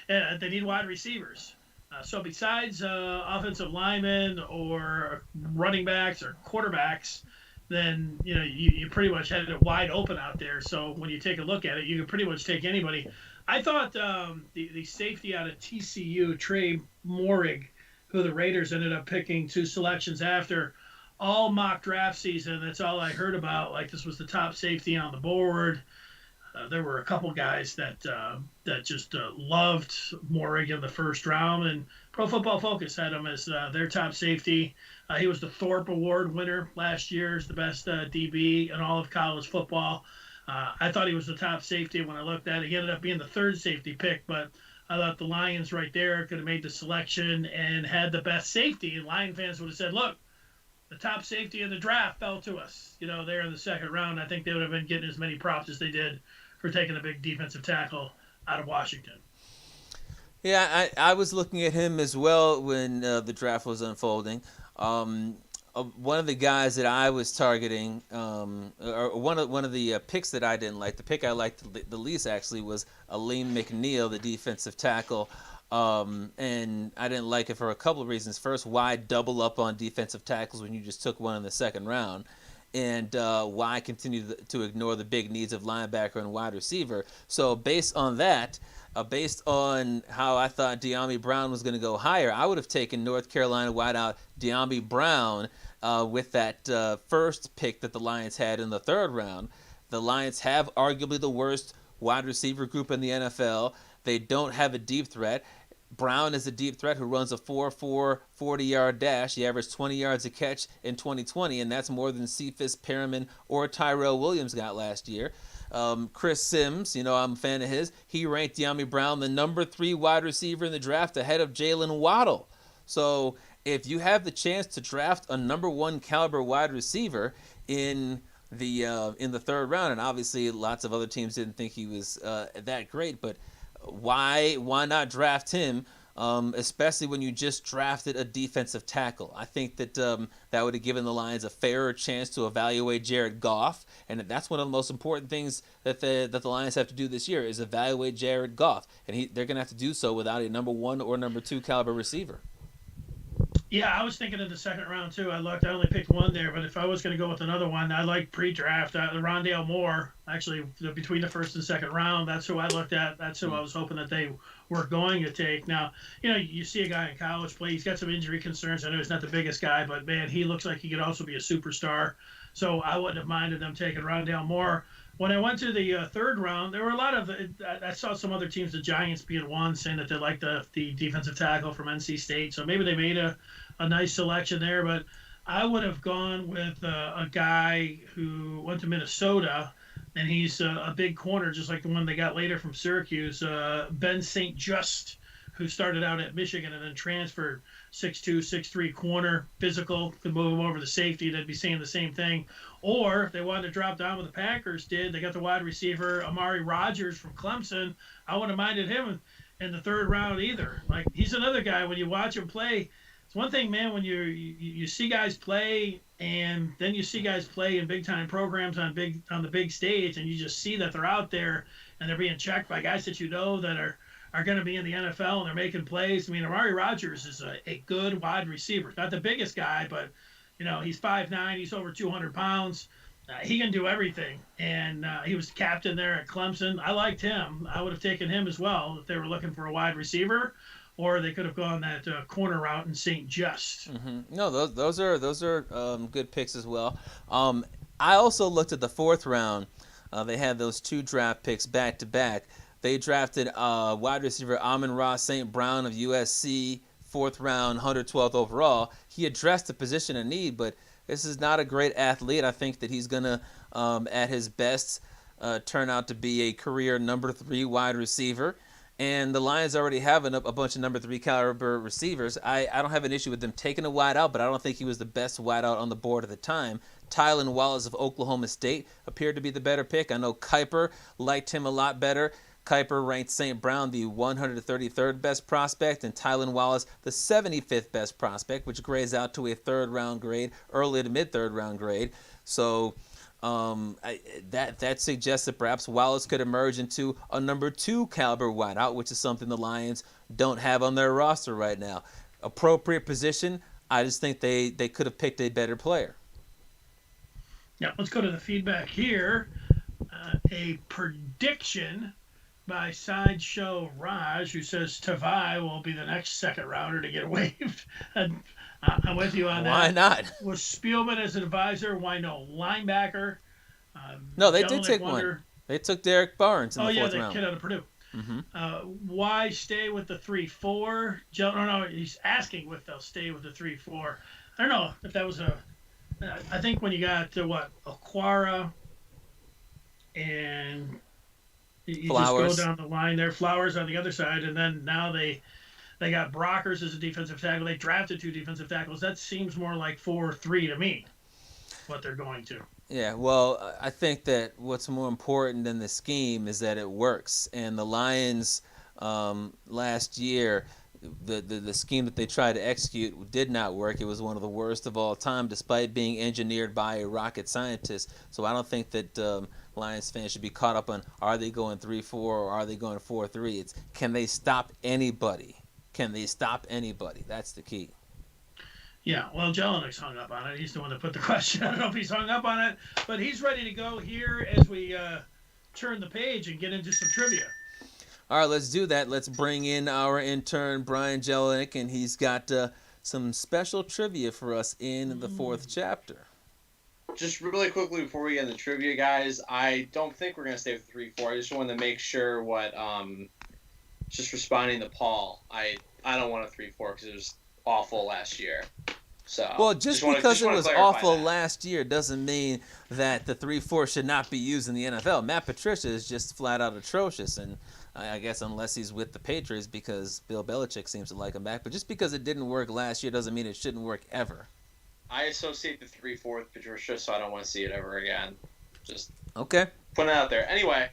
they need wide receivers. So besides offensive linemen or running backs or quarterbacks, then you pretty much had it wide open out there. So when you take a look at it, you can pretty much take anybody. I thought the safety out of TCU, Trey Morig, who the Raiders ended up picking 2 selections after, all mock draft season. That's all I heard about. Like, this was the top safety on the board. There were a couple guys that just loved Morig in the first round, and Pro Football Focus had him as their top safety. He was the Thorpe Award winner last year as the best DB in all of college football. I thought he was the top safety when I looked at it. He ended up being the 3rd safety pick, but I thought the Lions right there could have made the selection and had the best safety. And Lion fans would have said, look, the top safety in the draft fell to us, there in the second round. I think they would have been getting as many props as they did for taking a big defensive tackle out of Washington. Yeah, I was looking at him as well when the draft was unfolding. One of the guys that I was targeting, or one of the picks that I didn't like, the pick I liked the least actually was Aleem McNeil, the defensive tackle. And I didn't like it for a couple of reasons. First, why double up on defensive tackles when you just took one in the second round? And why continue to ignore the big needs of linebacker and wide receiver? So based on that, based on how I thought De'Ami Brown was going to go higher, I would have taken North Carolina wideout De'Ami Brown with that first pick that the Lions had in the third round. The Lions have arguably the worst wide receiver group in the NFL. They don't have a deep threat. Brown is a deep threat who runs a 4.4 40-yard dash. He averaged 20 yards a catch in 2020, and that's more than Cephas, Perriman, or Tyrell Williams got last year. Chris Sims, I'm a fan of his. He ranked De'Ami Brown the number 3 wide receiver in the draft ahead of Jalen Waddle. So if you have the chance to draft a number 1 caliber wide receiver in the third round, and obviously lots of other teams didn't think he was that great, but why not draft him, especially when you just drafted a defensive tackle? I think that that would have given the Lions a fairer chance to evaluate Jared Goff, and that's one of the most important things that the Lions have to do this year is evaluate Jared Goff, and they're going to have to do so without a number 1 or number 2 caliber receiver. Yeah, I was thinking of the second round too. I only picked one there, but if I was going to go with another one, I like pre-draft. Rondale Moore, actually, between the first and second round, that's who I looked at. That's who I was hoping that they were going to take. Now, you see a guy in college play. He's got some injury concerns. I know he's not the biggest guy, but man, he looks like he could also be a superstar. So I wouldn't have minded them taking Rondale Moore. When I went to the third round, there were a lot of. I saw some other teams, the Giants being one, saying that they like the defensive tackle from NC State. So maybe they made a nice selection there. But I would have gone with a guy who went to Minnesota, and he's a big corner, just like the one they got later from Syracuse, Ben St. Just, who started out at Michigan and then transferred 6'2", 6'3" corner, physical, could move him over the safety. They'd be saying the same thing. Or if they wanted to drop down what the Packers did, they got the wide receiver Amari Rodgers from Clemson. I wouldn't have minded him in the third round either. Like, he's another guy, when you watch him play, it's one thing, man, when you see guys play, and then you see guys play in big time programs on the big stage, and you just see that they're out there and they're being checked by guys that that are going to be in the NFL and they're making plays. I mean, Amari Rodgers is a good wide receiver. Not the biggest guy, but he's 5'9", he's over 200 pounds. He can do everything, and he was captain there at Clemson. I liked him. I would have taken him as well if they were looking for a wide receiver, or they could have gone that corner route in St. Just. Mm-hmm. No, those are good picks as well. I also looked at the fourth round. They had those 2 draft picks back to back. They drafted wide receiver Amon-Ra St. Brown of USC, 4th round, 112th overall. He addressed the position of need, but this is not a great athlete. I think that he's going to, at his best, turn out to be a career number 3 wide receiver. And the Lions already have a bunch of number 3 caliber receivers. I don't have an issue with them taking a wideout, but I don't think he was the best wideout on the board at the time. Tylan Wallace of Oklahoma State appeared to be the better pick. I know Kuiper liked him a lot better. Kuiper ranked St. Brown the 133rd best prospect and Tylan Wallace the 75th best prospect, which grades out to a 3rd round grade, early to mid 3rd round grade. So that suggests that perhaps Wallace could emerge into a number 2 caliber wideout, which is something the Lions don't have on their roster right now. Appropriate position. I just think they could have picked a better player. Yeah, let's go to the feedback here. A prediction by Sideshow Raj, who says Tavai will be the next second rounder to get waived. I'm with you on that. Why not? Was Spielman as an advisor? Why no linebacker? No, they did take one. They took Derek Barnes in the 4th round. Oh, yeah, the kid out of Purdue. Mm-hmm. Why stay with the 3-4? No, he's asking if they'll stay with the 3-4. I don't know if that was I think when you got Aquara and you Flowers. just go down the line there, Flowers on the other side, and then now they got Brockers as a defensive tackle. They drafted 2 defensive tackles. That seems more like 4-3 to me, what they're going to. Yeah, well, I think that what's more important than the scheme is that it works. And the Lions last year. The scheme that they tried to execute did not work. It was one of the worst of all time, despite being engineered by a rocket scientist. So I don't think that Lions fans should be caught up on, are they going 3-4 or are they going 4-3? It's, can they stop anybody? Can they stop anybody? That's the key. Yeah, well, Jelenik's hung up on it. He's the one that put the question. I don't know if he's hung up on it, but he's ready to go here as we turn the page and get into some trivia. All right, let's do that. Let's bring in our intern, Brian Jelenik, and he's got some special trivia for us in the fourth chapter. Just really quickly before we get into trivia, guys, I don't think we're going to stay with 3-4. I just wanted to make sure what, just responding to Paul, I don't want a 3-4 because it was awful last year. So well, just because it was awful last year doesn't mean that the 3-4 should not be used in the NFL. Matt Patricia is just flat out atrocious, and I guess unless he's with the Patriots because Bill Belichick seems to like him back. But just because it didn't work last year doesn't mean it shouldn't work ever. I associate the 3-4 with Patricia, so I don't want to see it ever again. Just okay. Putting it out there. Anyway,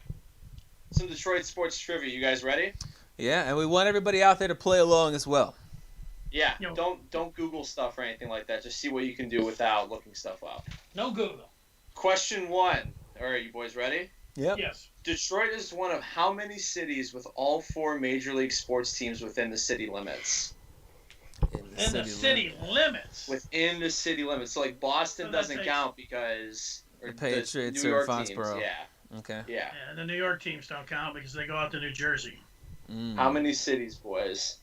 some Detroit sports trivia. You guys ready? Yeah, and we want everybody out there to play along as well. Yeah, don't Google stuff or anything like that. Just see what you can do without looking stuff up. No Google. Question 1. All right, you boys ready? Yep. Yes. Detroit is one of how many cities with all 4 Major League sports teams within the city limits? In the city limits. Within the city limits. So, like, Boston doesn't count because... the Patriots New York or Foxborough. Teams, yeah. Okay. Yeah. And the New York teams don't count because they go out to New Jersey. How many cities, boys?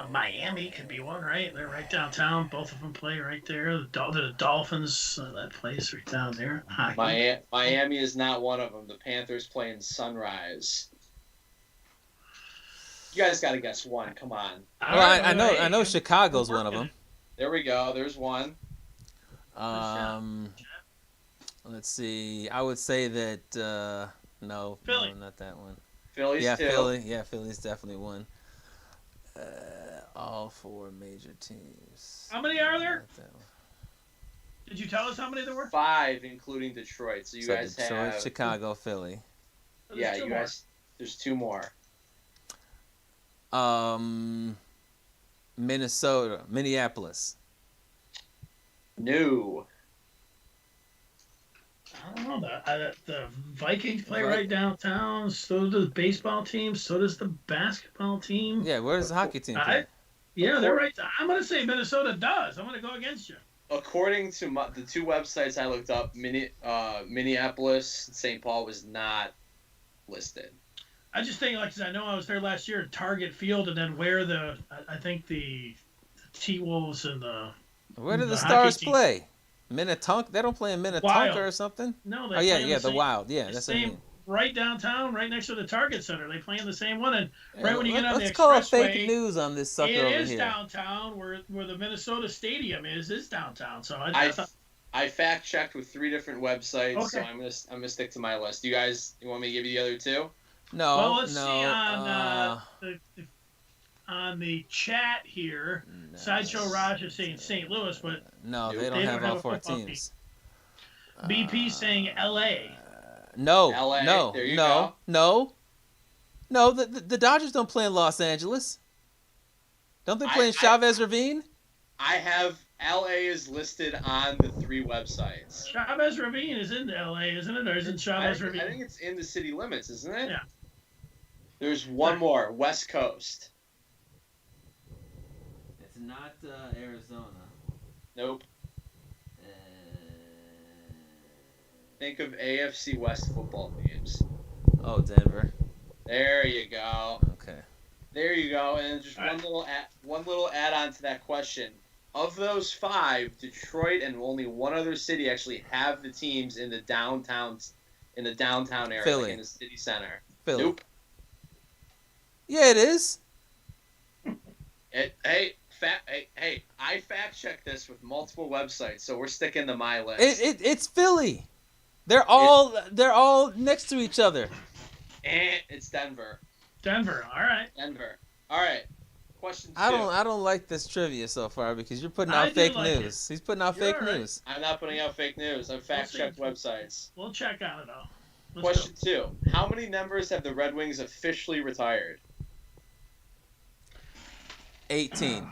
Miami could be one, right? They're right downtown. Both of them play right there. The Dolphins, that place right down there. Miami is not one of them. The Panthers play in Sunrise. You guys got to guess one. Come on. Well, I know Chicago's one of them. There we go. There's one. Let's see. I would say that no, Philly. No, not that one. Philly's two. Philly. Yeah, Philly's definitely one. All 4 major teams. How many are there? Did you tell us how many there were? 5, including Detroit. So you guys Detroit, have Chicago, Philly. Yeah, you guys. There's 2 more. Minnesota, Minneapolis. No. I don't know. The Vikings play right downtown. So do the baseball team. So does the basketball team. Yeah, where does the hockey team play? Yeah, they're right. I'm going to say Minnesota does. I'm going to go against you. According to the 2 websites I looked up, Minneapolis, St. Paul was not listed. I just think, like, 'cause I know I was there last year at Target Field, and then where I think the T-Wolves and the... Where do the Stars play? Minnetonka? They don't play in Minnetonka or something? No, they play the Wild. Yeah, that's what I mean. Right downtown, right next to the Target Center. They play in the same one, and right when you get on the expressway... Let's call it fake news on this sucker over here. It is downtown, where the Minnesota Stadium is downtown. So I fact-checked with 3 different websites, okay. So I'm gonna stick to my list. You want me to give you the other 2? No, well, let's see on the chat here. No. Sideshow Raj is saying St. Louis, but no, they don't have all 4 teams. BP saying L.A. No, LA, no, there you no, go. no. The Dodgers don't play in Los Angeles. Don't they play in Chavez Ravine? I have LA is listed on the 3 websites. Chavez Ravine is in LA, isn't it? Or is it Chavez Ravine? I think it's in the city limits, isn't it? Yeah. There's one more, West Coast. It's not Arizona. Nope. Think of AFC West football teams. Oh, Denver. There you go. Okay. There you go. And just one little add-on to that question. Of those 5, Detroit and only one other city actually have the teams in the downtown area, Philly. like in the city center. Philly. Nope. Yeah, it is. Hey, I fact-checked this with multiple websites, so we're sticking to my list. It's Philly. They're all next to each other. It's Denver. Denver. All right. Denver. All right. Question 2. I don't like this trivia so far because you're putting out fake news. He's putting out fake news. I'm not putting out fake news. I've fact-checked websites. We'll check on it, though. Question 2. How many members have the Red Wings officially retired? 18.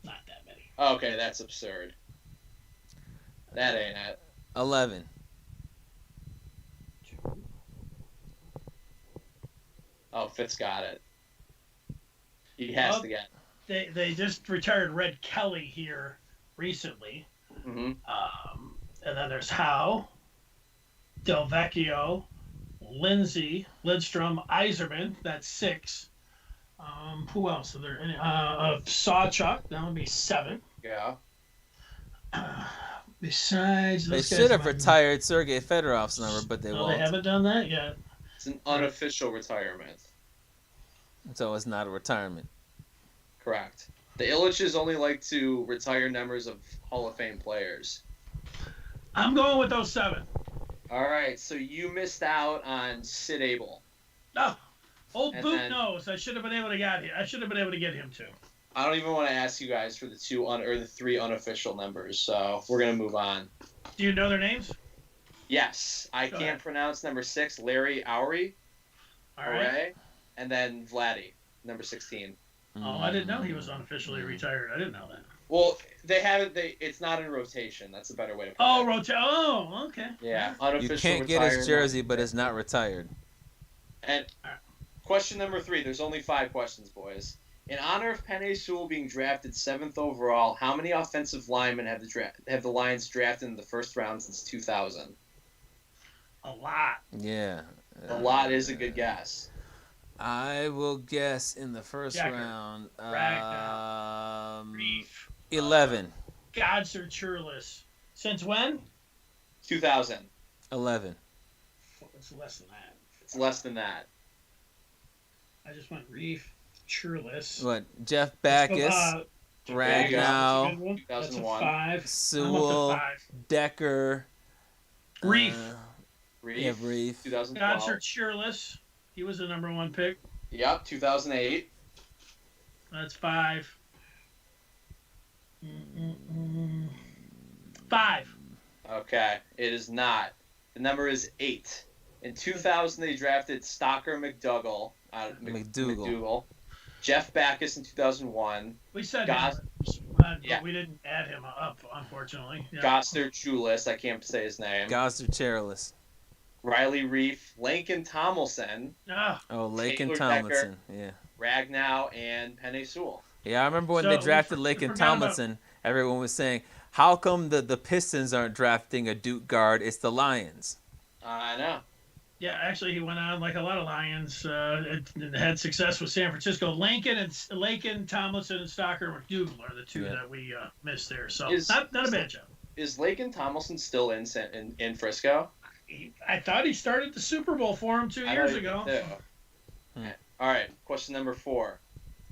Not that many. Okay, that's absurd. That ain't it. 11. Oh, Fith's got it. He has to get it. They just retired Red Kelly here recently. Mm-hmm. And then there's Howe, Del Vecchio, Lindsay, Lidstrom, Iserman. That's 6. Who else are there? Sawchuck. That would be 7. Yeah. Besides, They those should guys have retired Sergei Fedorov's number, but they won't. They haven't done that yet. It's an unofficial retirement. So it's not a retirement. Correct. The Illiches only like to retire numbers of Hall of Fame players. I'm going with those 7. All right, so you missed out on Sid Abel. No, old And boot then- knows. I should have been able to get him. I should have been able to get him too. I don't even want to ask you guys for the 3 unofficial numbers, so we're gonna move on. Do you know their names? Yes, I Go can't ahead. pronounce number 6, Larry Owry, All right. and then Vladdy, number 16. Oh, I didn't know he was unofficially retired. I didn't know that. Well, they haven't. It's not in rotation. That's a better way to put Oh, it. Oh, okay. Yeah, You unofficial. can't get his retired jersey, but it's not retired. And question number 3. There's only 5 questions, boys. In honor of Penei Sewell being drafted 7th overall, how many offensive linemen have the Lions drafted in the first round since 2000? A lot. Yeah. A lot is a good guess. I will guess in the first Jacker. round. Reef. 11. Godser Churlish. Since when? 2000. 11. It's less than that. It's less than that. I just went Reef, Churlish. What? Jeff Backus, Ragnow, That's a 2001. 5. I'm up Sewell, to 5. Decker. Reef. Reef. Yeah, Reef. 2012. Godser Churlish. He was the number 1 pick. Yep, 2008. That's 5. 5. Okay, it is not. The number is 8. In 2000, they drafted Stocker McDougal. McDougal. Jeff Backus in 2001. We said Goss- numbers, but Yeah. we didn't add him up, unfortunately. Yeah. Gosser Chulis, I can't say his name. Gosser Chairless. Riley Reef, Lincoln Tomlinson, Ah, Oh, Lakin Taylor Tomlinson. Yeah. Ragnow, and Penei Sewell. Yeah, I remember when So they we drafted we Lakin forgot about- Tomlinson, everyone was saying, how come the Pistons aren't drafting a Duke guard? It's the Lions. I know. yeah, actually, he went on like a lot of Lions and had success with San Francisco. Lakin, Tomlinson, and Stocker McDougal are the 2 Yeah. that we missed there. So Is- not a bad job. Is Lakin Tomlinson still in Frisco? I thought he started the Super Bowl for him 2 I years thought he ago. did, too. All right, question number 4.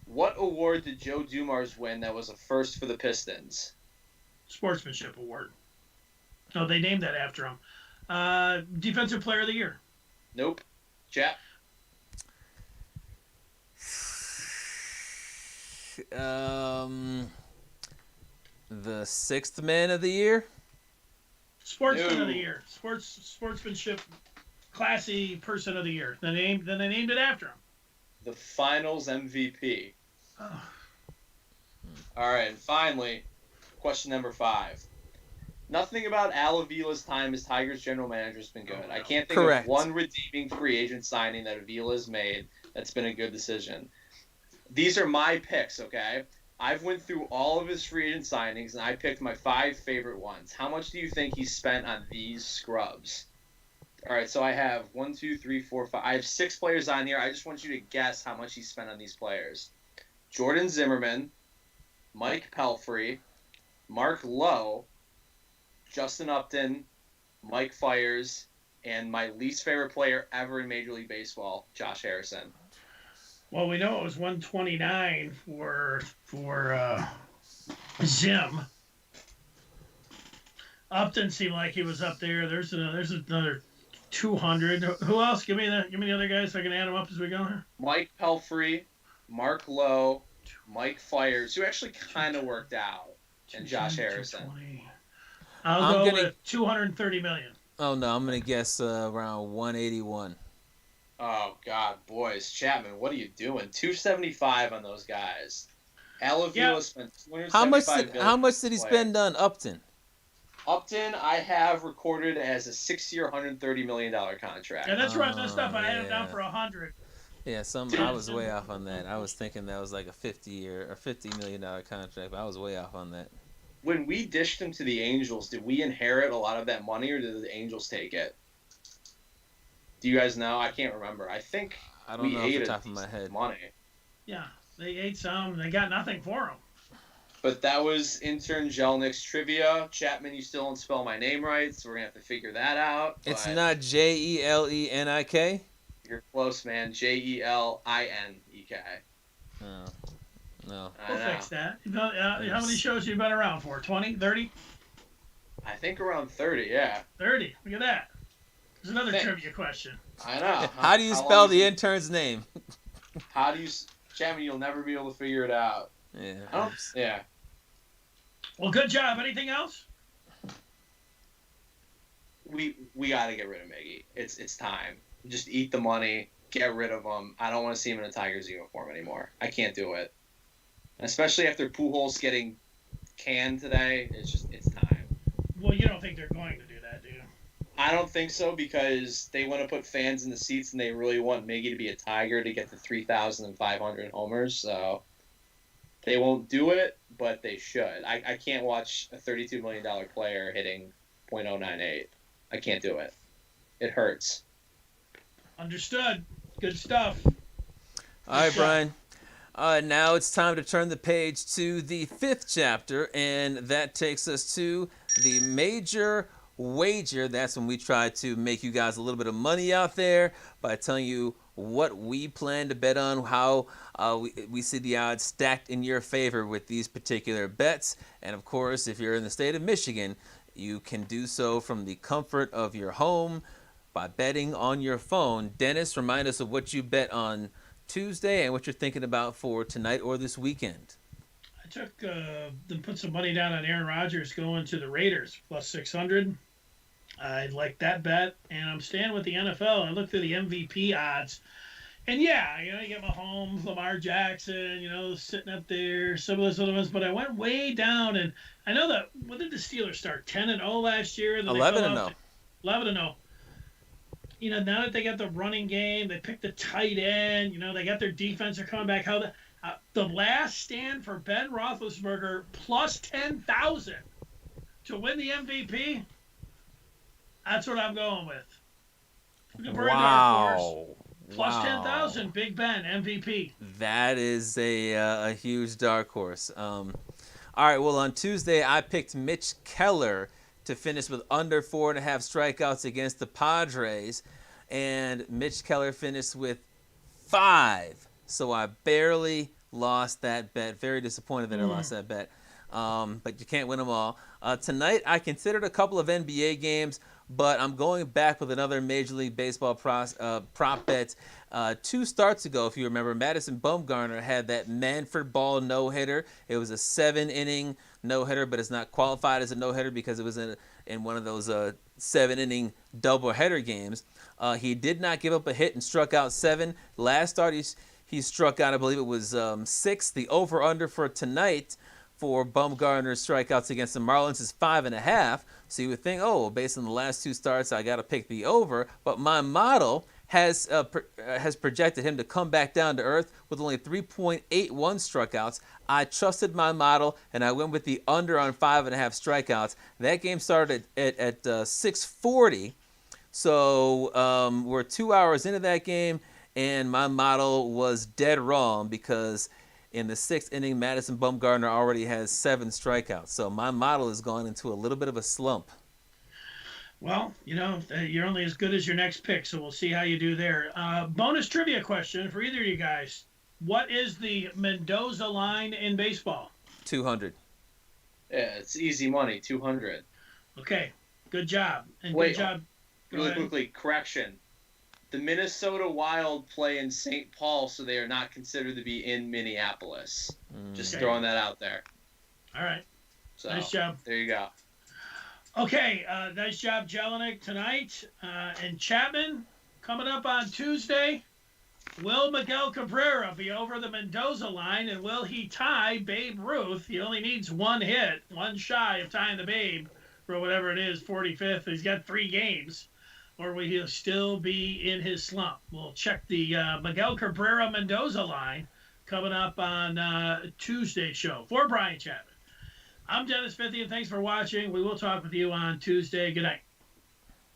What award did Joe Dumars win that was a first for the Pistons? Sportsmanship award. No, they named that after him. Defensive Player of the Year. Nope. Chat. The 6th man of the year. Sportsman No. of the Year. Sportsmanship, classy person of the year. Then they named it after him. The Finals MVP. Oh. All right, and finally, question number 5. Nothing about Al Avila's time as Tigers general manager has been good. I can't think Correct. of one redeeming free agent signing that Avila's made that's been a good decision. These are my picks, okay? I've went through all of his free agent signings, and I picked my 5 favorite ones. How much do you think he spent on these scrubs? All right, so I have 1, 2, 3, 4, 5. I have 6 players on here. I just want you to guess how much he spent on these players. Jordan Zimmerman, Mike Pelfrey, Mark Lowe, Justin Upton, Mike Fires, and my least favorite player ever in Major League Baseball, Josh Harrison. Well, we know it was 129 for Zim. Upton seemed like he was up there. There's another 200. Who else? Give me the other guys so I can add them up as we go here. Mike Pelfrey, Mark Lowe, Mike Fires, who actually kind of worked out, and Josh Harrison. 220. I'll I'm go gonna- with 230 million. Oh no, I'm gonna guess around 181. Oh God, boys, Chapman, what are you doing? 275 on those guys. Yeah. Avila spent How much 275 did million how on much this did he player. spend on Upton? Upton, I have recorded as a 6-year, $130 million contract. Yeah, that's right. That stuff Oh I had him down yeah, for 100. yeah. I was way off on that. I was thinking that was like a 50-year or $50 million contract. But I was way off on that. When we dished him to the Angels, did we inherit a lot of that money, or did the Angels take it? Do you guys know? I can't remember. I think I don't we know off the ate a top of my decent head. money. Yeah, they ate some. They got nothing for him. But that was intern Jelenik's trivia. Chapman, you still don't spell my name right, so we're gonna have to figure that out. It's But not Jelenik. you're close, man. Jelenik. No, no. I We'll know. fix that. How many shows have you been around for? 20, 30? I think around 30. Yeah. 30. Look at that. There's another Thanks. trivia question. I know. How do you long spell is the it- intern's name? How do you, Chapman? You'll never be able to figure it out. Yeah. Yeah. Well, good job. Anything else? We got to get rid of Miggy. It's time. Just eat the money. Get rid of him. I don't want to see him in a Tigers uniform anymore. I can't do it. Especially after Pujols getting canned today. It's time. Well, you don't think they're going to do that, do you? I don't think so because they want to put fans in the seats and they really want Miggy to be a Tiger to get the 3,500 homers. So they won't do it, but they should. I can't watch a $32 million player hitting .098. I can't do it. It hurts. Understood. Good stuff. All right, Brian. Now it's time to turn the page to the 5th chapter, and that takes us to the major wager. That's when we try to make you guys a little bit of money out there by telling you what we plan to bet on, how we see the odds stacked in your favor with these particular bets. And of course, if you're in the state of Michigan, you can do so from the comfort of your home by betting on your phone. Dennis, remind us of what you bet on Tuesday and what you're thinking about for tonight or this weekend. I took put some money down on Aaron Rodgers going to the Raiders plus 600. I like that bet, and I'm staying with the NFL. I looked through the MVP odds, and yeah, you get Mahomes, Lamar Jackson, sitting up there, some of those other ones. But I went way down, and I know that when did the Steelers start? 10-0 last year. 11-0. 11-0. Now that they got the running game, they picked the tight end. They got their defense are coming back. How the last stand for Ben Roethlisberger plus 10,000 to win the MVP. That's what I'm going with. Wow. Plus 10,000, Big Ben MVP. That is a huge dark horse. All right. Well, on Tuesday I picked Mitch Keller to finish with under 4.5 strikeouts against the Padres, and Mitch Keller finished with 5. So I barely lost that bet. Very disappointed that I lost that bet. But you can't win them all. Tonight I considered a couple of NBA games, but I'm going back with another Major League Baseball prop bet. 2 starts ago, if you remember, Madison Bumgarner had that Manfred Ball no-hitter. It was a 7-inning no-hitter, but it's not qualified as a no-hitter because it was in one of those 7-inning double-header games. He did not give up a hit and struck out 7. Last start, he struck out, I believe it was 6. The over-under for tonight for Bumgarner's strikeouts against the Marlins is 5.5. So you would think, based on the last 2 starts, I got to pick the over. But my model has projected him to come back down to earth with only 3.81 strikeouts. I trusted my model, and I went with the under on 5.5 strikeouts. That game started at 6:40. So we're 2 hours into that game, and my model was dead wrong because in the 6th inning, Madison Bumgarner already has 7 strikeouts. So my model has gone into a little bit of a slump. Well, you're only as good as your next pick, so we'll see how you do there. Bonus trivia question for either of you guys. What is the Mendoza line in baseball? 200. Yeah, it's easy money, 200. Okay, good job. And Wait, good job. Really quickly, correction. The Minnesota Wild play in St. Paul, so they are not considered to be in Minneapolis. Just throwing that out there. All right. So, Nice job. there you go. Okay, nice job, Jelenik, tonight. And Chapman, coming up on Tuesday. Will Miguel Cabrera be over the Mendoza line, and will he tie Babe Ruth? He only needs one hit, one shy of tying the Babe for whatever it is, 45th. He's got 3 games. Or will he still be in his slump? We'll check the Miguel Cabrera Mendoza line coming up on Tuesday's show. For Brian Chapman, I'm Dennis Fithy, and thanks for watching. We will talk with you on Tuesday. Good night.